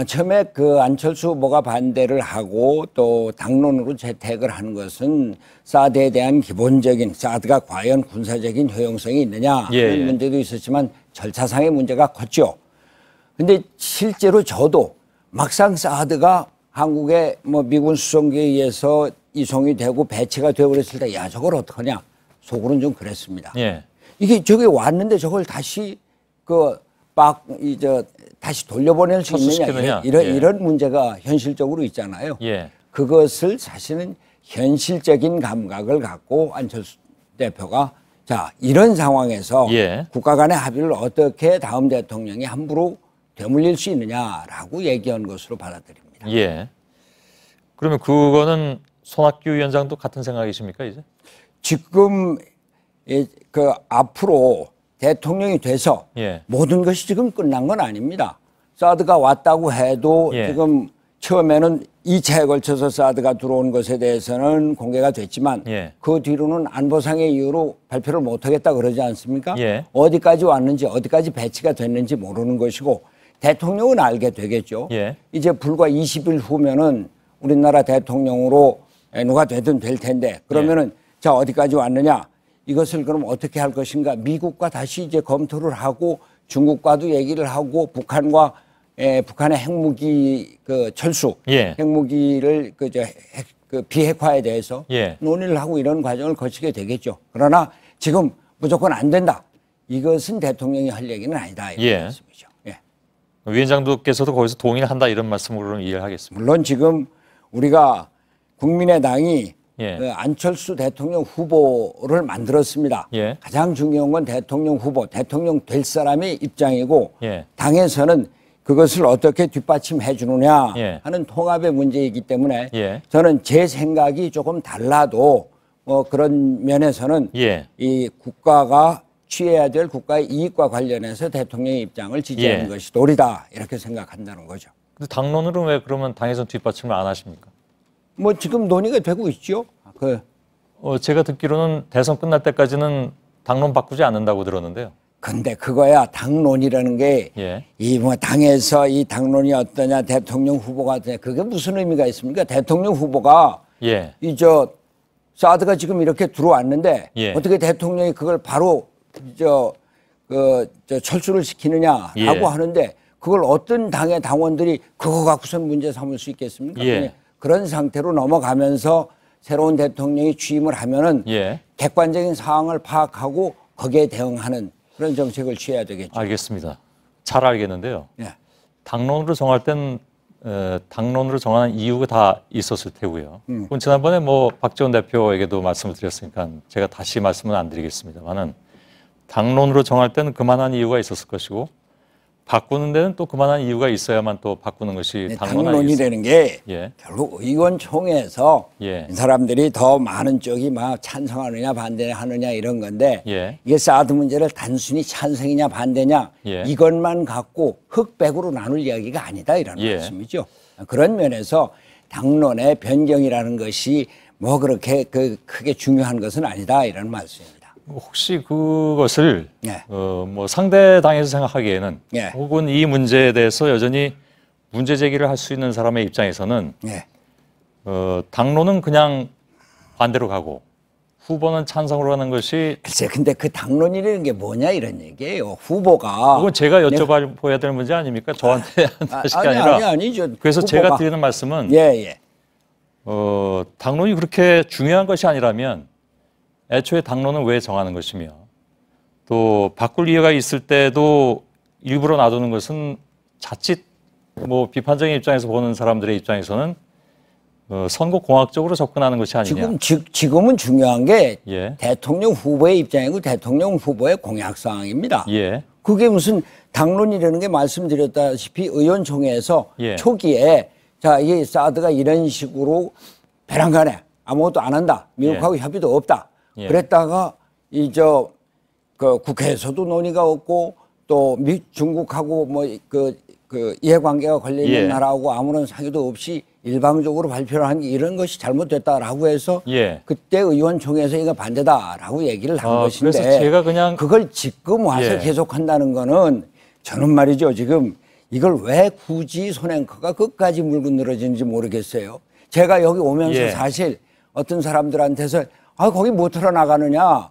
처음에 안철수 후보가 반대를 하고 또 당론으로 채택을 하는 것은 사드에 대한 기본적인 사드가 과연 군사적인 효용성이 있느냐 하는 문제도 있었지만 절차상의 문제가 컸죠. 근데 실제로 저도 막상 사드가 한국의 뭐 미군 수송기에 의해서 이송이 되고 배치가 되고 그랬을 때 야 저걸 어떡하냐 속으로는 좀 그랬습니다. 이게 저기 왔는데 저걸 다시 다시 돌려보낼 수 있느냐 이런 문제가 현실적으로 있잖아요. 그것을 사실은 현실적인 감각을 갖고 안철수 대표가 자 이런 상황에서 국가 간의 합의를 어떻게 다음 대통령이 함부로 되물릴 수 있느냐라고 얘기한 것으로 받아들입니다. 그러면 그거는 손학규 위원장도 같은 생각이십니까 이제? 지금 앞으로 대통령이 돼서 모든 것이 지금 끝난 건 아닙니다. 사드가 왔다고 해도 지금 처음에는 2차에 걸쳐서 사드가 들어온 것에 대해서는 공개가 됐지만 그 뒤로는 안보상의 이유로 발표를 못하겠다 그러지 않습니까? 어디까지 왔는지 어디까지 배치가 됐는지 모르는 것이고 대통령은 알게 되겠죠. 이제 불과 20일 후면은 우리나라 대통령으로 누가 되든 될 텐데 그러면은 자 어디까지 왔느냐 이것을 그럼 어떻게 할 것인가 미국과 다시 이제 검토를 하고 중국과도 얘기를 하고 북한과 북한의 핵무기 그 철수 핵무기를 그 비핵화에 대해서 논의를 하고 이런 과정을 거치게 되겠죠. 그러나 지금 무조건 안 된다. 이것은 대통령이 할 얘기는 아니다. 이런 말씀이죠. 위원장께서도 거기서 동의를 한다 이런 말씀으로 이해를 하겠습니다. 물론 지금 우리가 국민의당이 그 안철수 대통령 후보를 만들었습니다. 가장 중요한 건 대통령 후보, 대통령 될 사람의 입장이고 당에서는 그것을 어떻게 뒷받침해 주느냐 하는 통합의 문제이기 때문에 저는 제 생각이 조금 달라도 그런 면에서는 이 국가가 취해야 될 국가의 이익과 관련해서 대통령의 입장을 지지하는 것이 도리다 이렇게 생각한다는 거죠. 근데 당론으로 왜 그러면 당에서 뒷받침을 안 하십니까? 뭐 지금 논의가 되고 있죠. 제가 듣기로는 대선 끝날 때까지는 당론 바꾸지 않는다고 들었는데요. 근데 그거야 당론이라는 게 이 뭐 당에서 이 당론이 어떠냐 대통령 후보가 어떠냐 그게 무슨 의미가 있습니까? 대통령 후보가 이 사드가 지금 이렇게 들어왔는데 어떻게 대통령이 그걸 바로 철수를 시키느냐라고 하는데 그걸 어떤 당의 당원들이 그거 갖고선 문제 삼을 수 있겠습니까? 그런 상태로 넘어가면서 새로운 대통령이 취임을 하면은 객관적인 상황을 파악하고 거기에 대응하는 그런 정책을 취해야 되겠죠. 알겠습니다. 잘 알겠는데요. 당론으로 정할 땐 당론으로 정하는 이유가 다 있었을 테고요. 그건 지난번에 뭐 박지원 대표에게도 말씀을 드렸으니까 제가 다시 말씀은 안 드리겠습니다만은 당론으로 정할 때는 그만한 이유가 있었을 것이고 바꾸는 데는 또 그만한 이유가 있어야만 또 바꾸는 것이 당론이라는 게 결국 의원총회에서 이 사람들이 더 많은 쪽이 막 찬성하느냐 반대하느냐 이런 건데 이게 사드 문제를 단순히 찬성이냐 반대냐 이것만 갖고 흑백으로 나눌 이야기가 아니다 이런 말씀이죠. 그런 면에서 당론의 변경이라는 것이 뭐 그렇게 크게 중요한 것은 아니다 이런 말씀입니다. 혹시 그것을 뭐 상대 당에서 생각하기에는 혹은 이 문제에 대해서 여전히 문제 제기를 할 수 있는 사람의 입장에서는 당론은 그냥 반대로 가고 후보는 찬성으로 하는 것이 글쎄 근데 그 당론이라는 게 뭐냐 이런 얘기예요. 후보가 그건 제가 여쭤봐야 될 문제 아닙니까? 저한테 하실 게 아니라 아니죠. 그래서 후보가. 제가 드리는 말씀은 당론이 그렇게 중요한 것이 아니라면 애초에 당론은 왜 정하는 것이며 또 바꿀 이유가 있을 때도 일부러 놔두는 것은 자칫 뭐 비판적인 입장에서 보는 사람들의 입장에서는 선거 공학적으로 접근하는 것이 아니냐. 지금은 중요한 게 대통령 후보의 입장이고 대통령 후보의 공약 사항입니다. 그게 무슨 당론이라는 게 말씀드렸다시피 의원총회에서 초기에 자, 이 사드가 이런 식으로 배란간에 아무것도 안 한다. 미국하고 협의도 없다. 그랬다가 그 국회에서도 논의가 없고 또 중국하고 뭐 그 이해관계가 걸려 있는 나라하고 아무런 상의도 없이 일방적으로 발표를 한 게 이런 것이 잘못됐다라고 해서 그때 의원총회에서 이거 반대다라고 얘기를 한 것인데 그래서 제가 그냥 그걸 지금 와서 계속한다는 거는 저는 말이죠 지금 이걸 왜 굳이 손앵커가 끝까지 물고 늘어지는지 모르겠어요. 제가 여기 오면서 사실 어떤 사람들한테서 거기 못 털어나가느냐.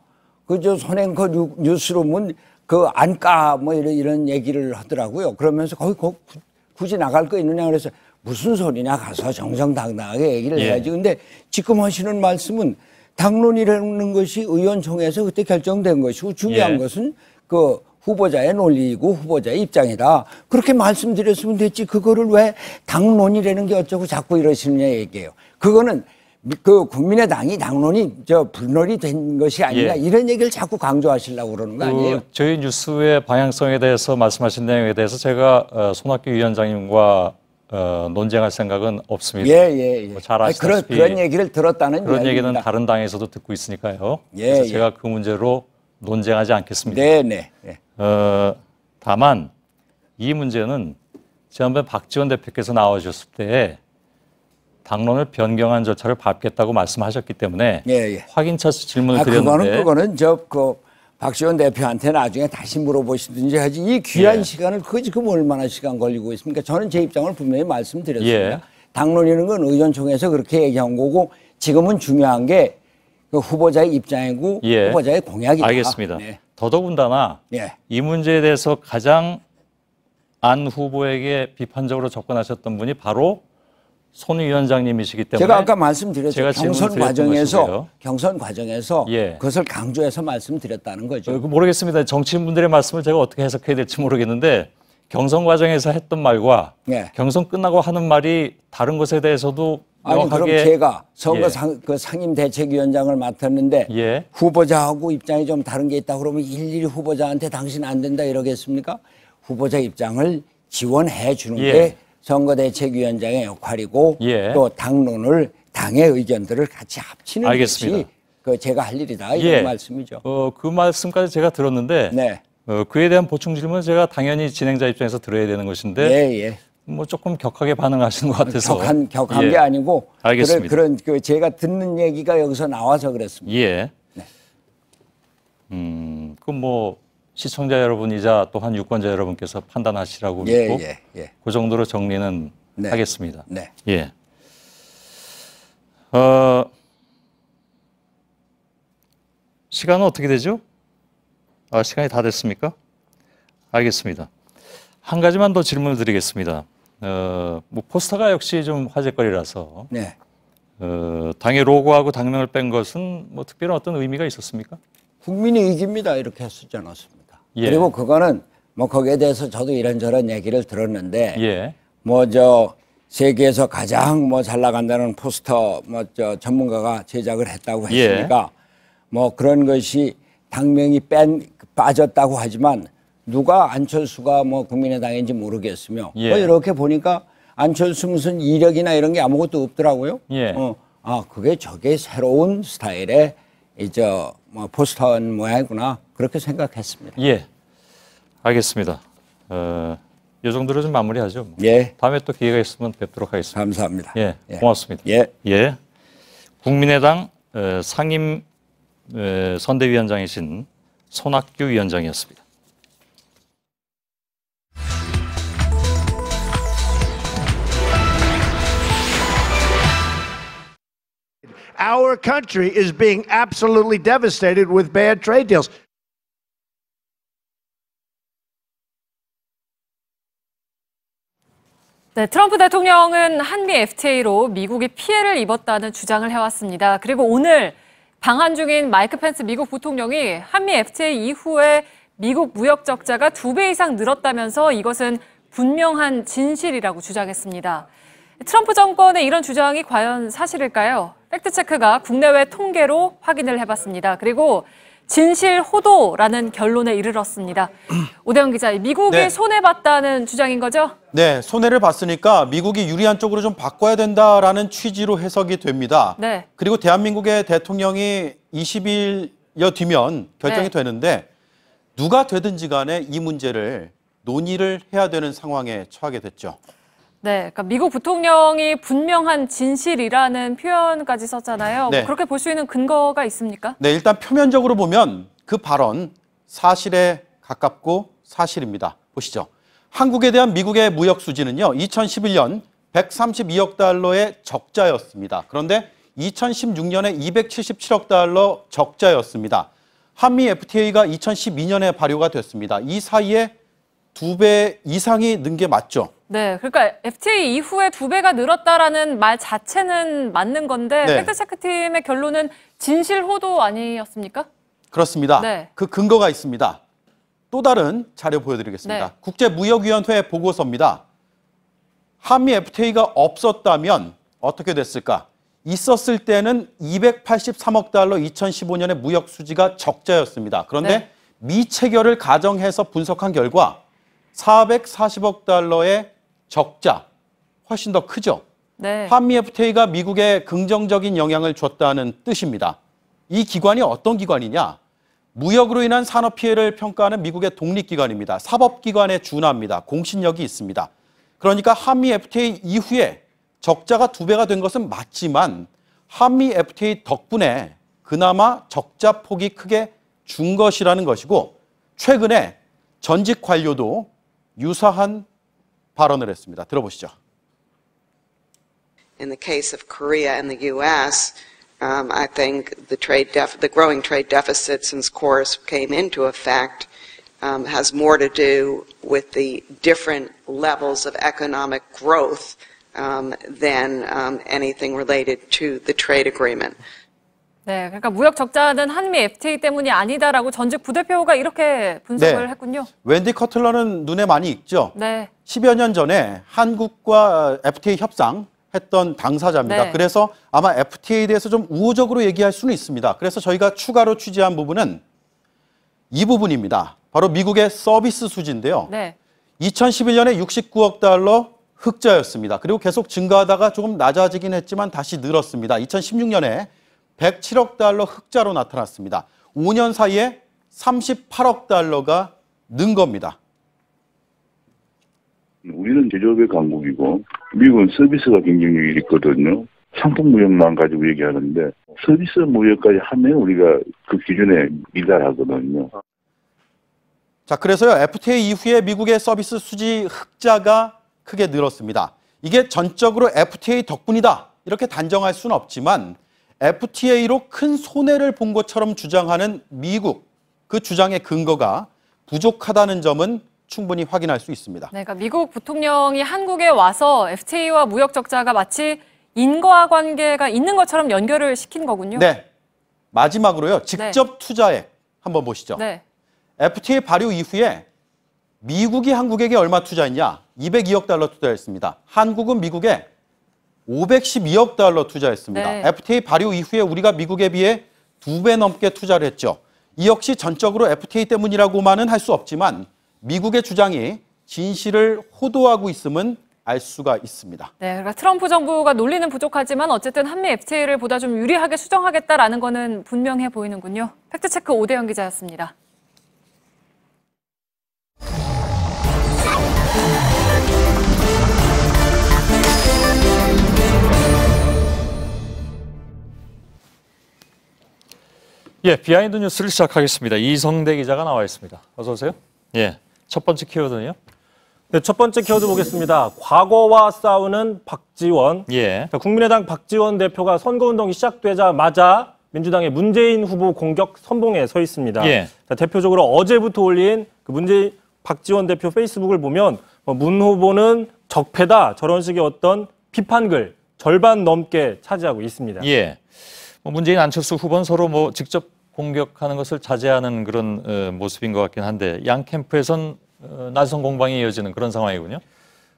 손앵커 뉴스룸은 안 까, 뭐 이런 얘기를 하더라고요. 그러면서 거기 굳이 나갈 거 있느냐. 그래서 무슨 소리냐. 가서 정정당당하게 얘기를 해야지. 근데 지금 하시는 말씀은 당론이라는 것이 의원총회에서 그때 결정된 것이고 중요한 것은 그 후보자의 논리이고 후보자의 입장이다. 그렇게 말씀드렸으면 됐지. 그거를 왜 당론이라는 게 어쩌고 자꾸 이러시느냐 얘기예요. 그거는 그 국민의당이 당론이 불놀이 된 것이 아니라 이런 얘기를 자꾸 강조하시려고 그러는 거 아니에요? 저희 뉴스의 방향성에 대해서 말씀하신 내용에 대해서 제가 손학규 위원장님과 논쟁할 생각은 없습니다. 뭐 잘 아시다시피 그런 얘기를 들었다는 그런 이야기입니다. 얘기는 다른 당에서도 듣고 있으니까요. 그래서 제가 그 문제로 논쟁하지 않겠습니다. 다만 이 문제는 지난번에 박지원 대표께서 나와주셨을 때 당론을 변경한 절차를 밟겠다고 말씀하셨기 때문에 확인차서 질문을 드렸는데 그거는 박지원 대표한테 나중에 다시 물어보시든지 하지 이 귀한 시간을 그거 지금 얼마나 시간 걸리고 있습니까? 저는 제 입장을 분명히 말씀드렸습니다. 당론이라는 건 의원총회에서 그렇게 얘기한 거고 지금은 중요한 게 그 후보자의 입장이고 예. 후보자의 공약이다. 알겠습니다. 네. 더더군다나 예. 이 문제에 대해서 가장 안 후보에게 비판적으로 접근하셨던 분이 바로 손 위원장님이시기 때문에 제가 아까 말씀드렸죠. 제가 경선 과정에서 예. 그것을 강조해서 말씀드렸다는 거죠. 모르겠습니다. 정치인분들의 말씀을 제가 어떻게 해석해야 될지 모르겠는데 경선 과정에서 했던 말과 예. 경선 끝나고 하는 말이 다른 것에 대해서도 아니 명확하게 그럼 제가 선거 예. 그 상임대책위원장을 맡았는데 예. 후보자하고 입장이 좀 다른 게 있다 그러면 일일이 후보자한테 당신 안 된다 이러겠습니까? 후보자 입장을 지원해 주는 예. 게 선거대책위원장의 역할이고 예. 또 당론을 당의 의견들을 같이 합치는 알겠습니다. 것이 그 제가 할 일이다 이런 예. 말씀이죠. 그 말씀까지 제가 들었는데 네. 그에 대한 보충 질문은 제가 당연히 진행자 입장에서 들어야 되는 것인데 예. 뭐 조금 격하게 반응하시는 것 같아서 격한 예. 게 아니고 알겠습니다. 그런 그 제가 듣는 얘기가 여기서 나와서 그랬습니다. 예. 네. 그 뭐 시청자 여러분이자 또한 유권자 여러분께서 판단하시라고 믿고 그 정도로 정리는 네. 하겠습니다. 네. 예. 시간은 어떻게 되죠? 시간이 다 됐습니까? 알겠습니다. 한 가지만 더 질문을 드리겠습니다. 뭐 포스터가 역시 좀 화제거리라서 네. 당의 로고하고 당명을 뺀 것은 뭐 특별한 어떤 의미가 있었습니까? 국민이 이깁니다 이렇게 쓰지 않았습니다. 예. 그리고 그거는 뭐 거기에 대해서 저도 이런저런 얘기를 들었는데 예. 뭐 저 세계에서 가장 뭐 잘 나간다는 포스터 뭐 저 전문가가 제작을 했다고 했으니까 뭐 그런 것이 당명이 빠졌다고 하지만 누가 안철수가 뭐 국민의당인지 모르겠으며 예. 뭐 이렇게 보니까 안철수 무슨 이력이나 이런 게 아무것도 없더라고요. 예. 그게 저게 새로운 스타일의 이제 뭐 포스터 모양이구나 그렇게 생각했습니다. 예, 알겠습니다. 이 정도로 좀 마무리하죠. 뭐. 예. 다음에 또 기회가 있으면 뵙도록 하겠습니다. 감사합니다. 예, 고맙습니다. 예. 국민의당 상임 선대위원장이신 손학규 위원장이었습니다. Our country is being absolutely devastated with bad trade deals. 네, 트럼프 대통령은 한미 FTA로 미국이 피해를 입었다는 주장을 해왔습니다. 그리고 오늘 방한 중인 마이크 펜스 미국 부통령이 한미 FTA 이후에 미국 무역 적자가 2배 이상 늘었다면서 이것은 분명한 진실이라고 주장했습니다. 트럼프 정권의 이런 주장이 과연 사실일까요? 팩트체크가 국내외 통계로 확인을 해봤습니다. 그리고 진실 호도라는 결론에 이르렀습니다. 오대영 기자, 미국이 네. 손해봤다는 주장인 거죠? 네, 손해를 봤으니까 미국이 유리한 쪽으로 좀 바꿔야 된다라는 취지로 해석이 됩니다. 네. 그리고 대한민국의 대통령이 20일여 뒤면 결정이 네. 되는데 누가 되든지 간에 이 문제를 논의를 해야 되는 상황에 처하게 됐죠. 네, 그러니까 미국 부통령이 분명한 진실이라는 표현까지 썼잖아요. 네. 뭐 그렇게 볼 수 있는 근거가 있습니까? 네, 일단 표면적으로 보면 그 발언 사실에 가깝고 사실입니다. 보시죠. 한국에 대한 미국의 무역 수지는요. 2011년 132억 달러의 적자였습니다. 그런데 2016년에 277억 달러 적자였습니다. 한미 FTA가 2012년에 발효가 됐습니다. 이 사이에 2배 이상이 는 게 맞죠. 네, 그러니까 FTA 이후에 2배가 늘었다라는 말 자체는 맞는 건데 네. 팩트체크팀의 결론은 진실 호도 아니었습니까? 그렇습니다. 네. 그 근거가 있습니다. 또 다른 자료 보여드리겠습니다. 네. 국제무역위원회 보고서입니다. 한미 FTA가 없었다면 어떻게 됐을까? 있었을 때는 283억 달러 2015년에 무역 수지가 적자였습니다. 그런데 네. 미체결을 가정해서 분석한 결과 440억 달러의 적자, 훨씬 더 크죠. 네. 한미 FTA가 미국에 긍정적인 영향을 줬다는 뜻입니다. 이 기관이 어떤 기관이냐? 무역으로 인한 산업 피해를 평가하는 미국의 독립기관입니다. 사법기관에 준합니다. 공신력이 있습니다. 그러니까 한미 FTA 이후에 적자가 2배가 된 것은 맞지만 한미 FTA 덕분에 그나마 적자 폭이 크게 준 것이라는 것이고 최근에 전직 관료도 유사한 발언을 했습니다. 들어보시죠. In the case of Korea and the U.S., I think the growing trade deficit since KORUS came into effect has more to do with the different levels of economic growth than anything related to the trade agreement. 네, 그러니까 무역 적자는 한미 FTA 때문이 아니다라고 전직 부대표가 이렇게 분석을 했군요. 웬디 커틀러는 눈에 많이 익죠. 네. 10여 년 전에 한국과 FTA 협상했던 당사자입니다. 네. 그래서 아마 FTA에 대해서 좀 우호적으로 얘기할 수는 있습니다. 그래서 저희가 추가로 취재한 부분은 이 부분입니다. 바로 미국의 서비스 수지인데요. 네. 2011년에 69억 달러 흑자였습니다. 그리고 계속 증가하다가 조금 낮아지긴 했지만 다시 늘었습니다. 2016년에 107억 달러 흑자로 나타났습니다. 5년 사이에 38억 달러가 는 겁니다. 우리는 제조업의 강국이고 미국은 서비스가 경쟁력이 있거든요. 상품 무역만 가지고 얘기하는데 서비스 무역까지 하면 우리가 그 기준에 미달하거든요. 자, 그래서요, FTA 이후에 미국의 서비스 수지 흑자가 크게 늘었습니다. 이게 전적으로 FTA 덕분이다, 이렇게 단정할 수는 없지만 FTA로 큰 손해를 본 것처럼 주장하는 미국, 그 주장의 근거가 부족하다는 점은 충분히 확인할 수 있습니다. 네, 그러니까 미국 부통령이 한국에 와서 FTA와 무역 적자가 마치 인과관계가 있는 것처럼 연결을 시킨 거군요. 네, 마지막으로요, 직접 투자액 한번 보시죠. 네. FTA 발효 이후에 미국이 한국에게 얼마 투자했냐? 202억 달러 투자했습니다. 한국은 미국에 512억 달러 투자했습니다. 네. FTA 발효 이후에 우리가 미국에 비해 2배 넘게 투자를 했죠. 이 역시 전적으로 FTA 때문이라고만은 할 수 없지만 미국의 주장이 진실을 호도하고 있음은 알 수가 있습니다. 네, 그러니까 트럼프 정부가 논리는 부족하지만 어쨌든 한미 FTA를 보다 좀 유리하게 수정하겠다라는 거는 분명해 보이는군요. 팩트체크 오대영 기자였습니다. 예, 비하인드 뉴스를 시작하겠습니다. 이성대 기자가 나와 있습니다. 어서 오세요. 예, 첫 번째 키워드는요? 네, 첫 번째 키워드 보겠습니다. 과거와 싸우는 박지원. 예. 국민의당 박지원 대표가 선거운동이 시작되자마자 민주당의 문재인 후보 공격 선봉에 서 있습니다. 예. 자, 대표적으로 어제부터 올린 그 박지원 대표 페이스북을 보면 문 후보는 적폐다, 저런 식의 어떤 비판글 절반 넘게 차지하고 있습니다. 예. 문재인 안철수 후보는 서로 직접 공격하는 것을 자제하는 그런 모습인 것 같긴 한데 양 캠프에선 날선 공방이 이어지는 그런 상황이군요.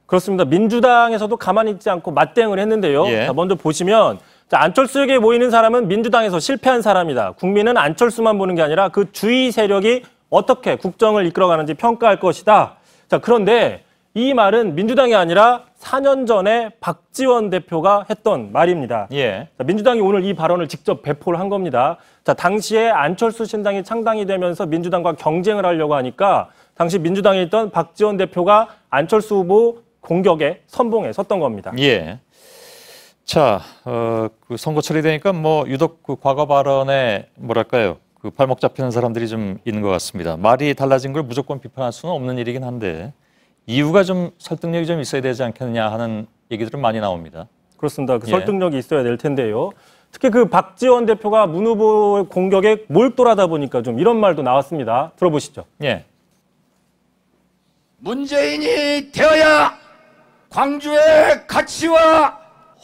그렇습니다. 민주당에서도 가만히 있지 않고 맞대응을 했는데요. 예. 자, 먼저 보시면 안철수에게 모이는 사람은 민주당에서 실패한 사람이다. 국민은 안철수만 보는 게 아니라 그 주위 세력이 어떻게 국정을 이끌어가는지 평가할 것이다. 자, 그런데 이 말은 민주당이 아니라 4년 전에 박지원 대표가 했던 말입니다. 예. 자, 민주당이 오늘 이 발언을 직접 배포를 한 겁니다. 자, 당시에 안철수 신당이 창당이 되면서 민주당과 경쟁을 하려고 하니까 당시 민주당에 있던 박지원 대표가 안철수 후보 공격에 선봉에 섰던 겁니다. 예. 자, 그 선거철이 되니까 유독 그 과거 발언에 뭐랄까요? 그 발목 잡히는 사람들이 좀 있는 것 같습니다. 말이 달라진 걸 무조건 비판할 수는 없는 일이긴 한데 이유가 좀 설득력이 좀 있어야 되지 않겠느냐 하는 얘기들은 많이 나옵니다. 그렇습니다. 그 설득력이 있어야 될 텐데요. 특히 그 박지원 대표가 문 후보의 공격에 몰두하다 보니까 좀 이런 말도 나왔습니다. 들어보시죠. 예. 문재인이 되어야 광주의 가치와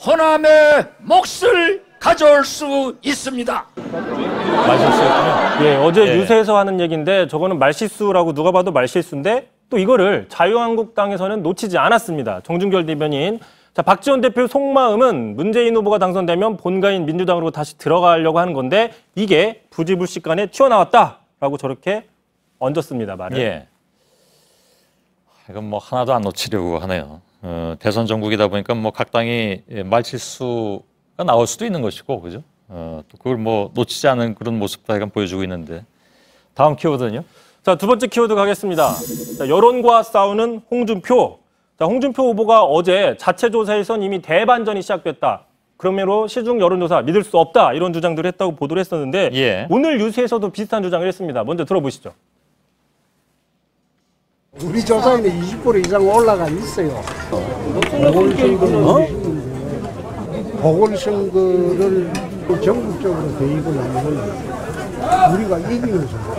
호남의 몫을 가져올 수 있습니다. 말실수였군요. 예, 어제 뉴스에서 하는 얘기인데 저거는 말실수라고 누가 봐도 말실수인데 또 이거를 자유한국당에서는 놓치지 않았습니다. 정준결 대변인. 자, 박지원 대표 속마음은 문재인 후보가 당선되면 본가인 민주당으로 다시 들어가려고 하는 건데 이게 부지불식간에 튀어나왔다라고 저렇게 얹었습니다, 말을. 예. 이건 하나도 안 놓치려고 하네요. 대선 전국이다 보니까 각 당이 말실수가 나올 수도 있는 것이고, 그죠? 또 그걸 놓치지 않은 그런 모습도 약간 보여주고 있는데. 다음 키워드는요? 자, 두 번째 키워드 가겠습니다. 자, 여론과 싸우는 홍준표. 자, 홍준표 후보가 어제 자체 조사에선 이미 대반전이 시작됐다. 그러므로 시중 여론조사 믿을 수 없다. 이런 주장들을 했다고 보도를 했었는데 예. 오늘 뉴스에서도 비슷한 주장을 했습니다. 먼저 들어보시죠. 우리 조사에는 20% 이상 올라가 있어요. 보궐선거를 전국적으로 대입을 하면 우리가 이기는 선거.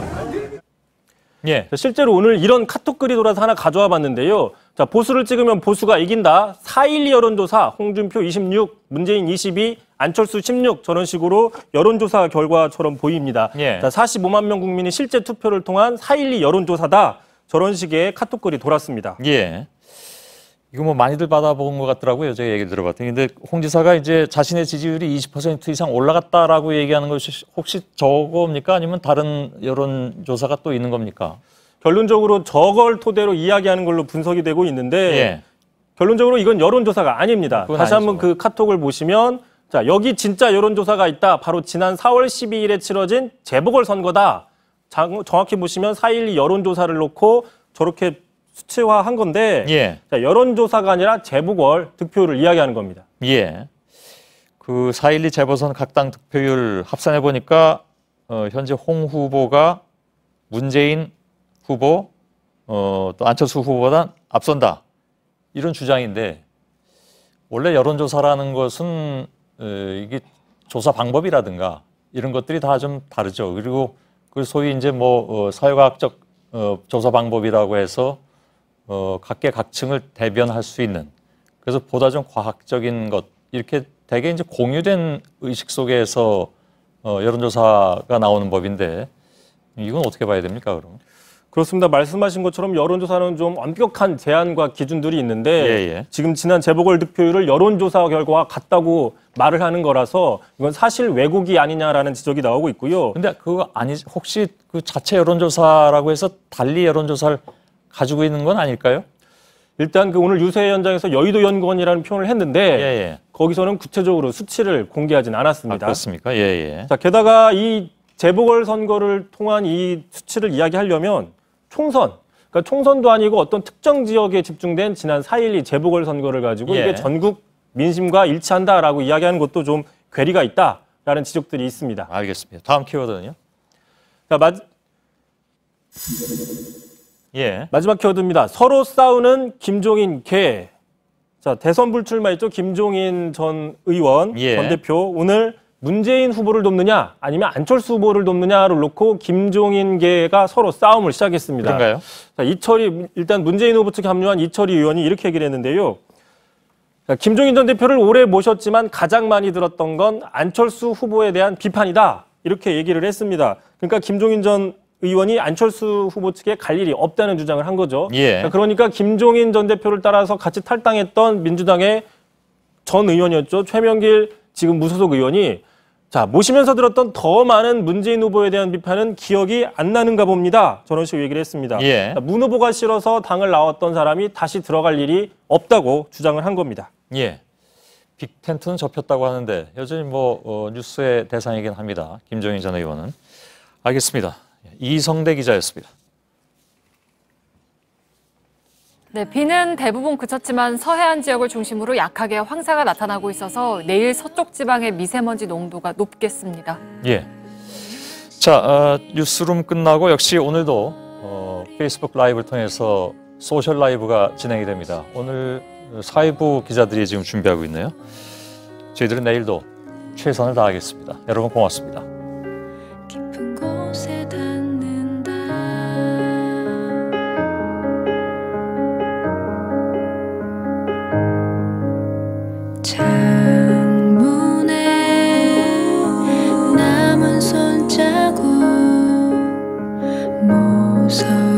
예. 실제로 오늘 이런 카톡글이 돌아서 하나 가져와 봤는데요. 자, 보수를 찍으면 보수가 이긴다. 4.12 여론조사, 홍준표 26, 문재인 22, 안철수 16 저런 식으로 여론조사 결과처럼 보입니다. 예. 자, 45만 명 국민이 실제 투표를 통한 4.12 여론조사다. 저런 식의 카톡글이 돌았습니다. 예. 이거 뭐 많이들 받아본 것 같더라고요. 제가 얘기를 들어봤더니. 근데 홍 지사가 이제 자신의 지지율이 20% 이상 올라갔다라고 얘기하는 것이 혹시 저겁니까? 아니면 다른 여론조사가 또 있는 겁니까? 결론적으로 저걸 토대로 이야기하는 걸로 분석이 되고 있는데 예. 결론적으로 이건 여론조사가 아닙니다. 다시 아니죠. 한번 그 카톡을 보시면 자, 여기 진짜 여론조사가 있다. 바로 지난 4월 12일에 치러진 재보궐선거다. 정확히 보시면 4.12 여론조사를 놓고 저렇게 수치화한 건데 예. 자, 여론조사가 아니라 재보궐 득표율을 이야기하는 겁니다. 예. 그 4.12 재보선 각 당 득표율 합산해 보니까 현재 홍 후보가 문재인 후보 또 안철수 후보보다 앞선다. 이런 주장인데 원래 여론조사라는 것은 이게 조사 방법이라든가 이런 것들이 다 좀 다르죠. 그리고 그 소위 이제 뭐 사회과학적 조사 방법이라고 해서 각계각층을 대변할 수 있는 그래서 보다 좀 과학적인 것 이렇게 되게 이제 공유된 의식 속에서 여론조사가 나오는 법인데 이건 어떻게 봐야 됩니까, 그럼? 그렇습니다. 말씀하신 것처럼 여론조사는 좀 엄격한 제한과 기준들이 있는데 지금 지난 재보궐 득표율을 여론조사 결과와 같다고 말을 하는 거라서 이건 사실 왜곡이 아니냐라는 지적이 나오고 있고요. 근데 그거 아니지 혹시 그 자체 여론조사라고 해서 달리 여론조사를 가지고 있는 건 아닐까요? 일단 그 오늘 유세 현장에서 여의도 연구원이라는 표현을 했는데 거기서는 구체적으로 수치를 공개하진 않았습니다. 그렇습니까? 예. 자, 게다가 이 재보궐 선거를 통한 이 수치를 이야기하려면 총선, 그러니까 총선도 아니고 어떤 특정 지역에 집중된 지난 4.12 재보궐 선거를 가지고 이게 전국 민심과 일치한다라고 이야기하는 것도 좀 괴리가 있다라는 지적들이 있습니다. 알겠습니다. 다음 키워드는요? 자, 마지막 키워드입니다. 서로 싸우는 김종인 개. 자, 대선 불출마했죠. 김종인 전 의원, 전 대표. 오늘 문재인 후보를 돕느냐 아니면 안철수 후보를 돕느냐를 놓고 김종인 계가 서로 싸움을 시작했습니다. 그런가요? 자, 일단 문재인 후보 측에 합류한 이철희 의원이 이렇게 얘기를 했는데요. 자, 김종인 전 대표를 오래 모셨지만 가장 많이 들었던 건 안철수 후보에 대한 비판이다. 이렇게 얘기를 했습니다. 그러니까 김종인 전 의원이 안철수 후보 측에 갈 일이 없다는 주장을 한 거죠. 자, 그러니까 김종인 전 대표를 따라서 같이 탈당했던 민주당의 전 의원이었죠. 최명길 지금 무소속 의원이 자, 모시면서 들었던 더 많은 문재인 후보에 대한 비판은 기억이 안 나는가 봅니다. 저런 식으로 얘기를 했습니다. 자, 문 후보가 싫어서 당을 나왔던 사람이 다시 들어갈 일이 없다고 주장을 한 겁니다. 빅텐트는 접혔다고 하는데 여전히 뭐 뉴스의 대상이긴 합니다. 김종인 전 의원은. 알겠습니다. 이성대 기자였습니다. 네, 비는 대부분 그쳤지만 서해안 지역을 중심으로 약하게 황사가 나타나고 있어서 내일 서쪽 지방의 미세먼지 농도가 높겠습니다. 자, 뉴스룸 끝나고 역시 오늘도 페이스북 라이브를 통해서 소셜 라이브가 진행이 됩니다. 오늘 사회부 기자들이 지금 준비하고 있네요. 저희들은 내일도 최선을 다하겠습니다. 여러분 고맙습니다. 깊은 곳에 닿는다. 창문에 남은 손자국 모서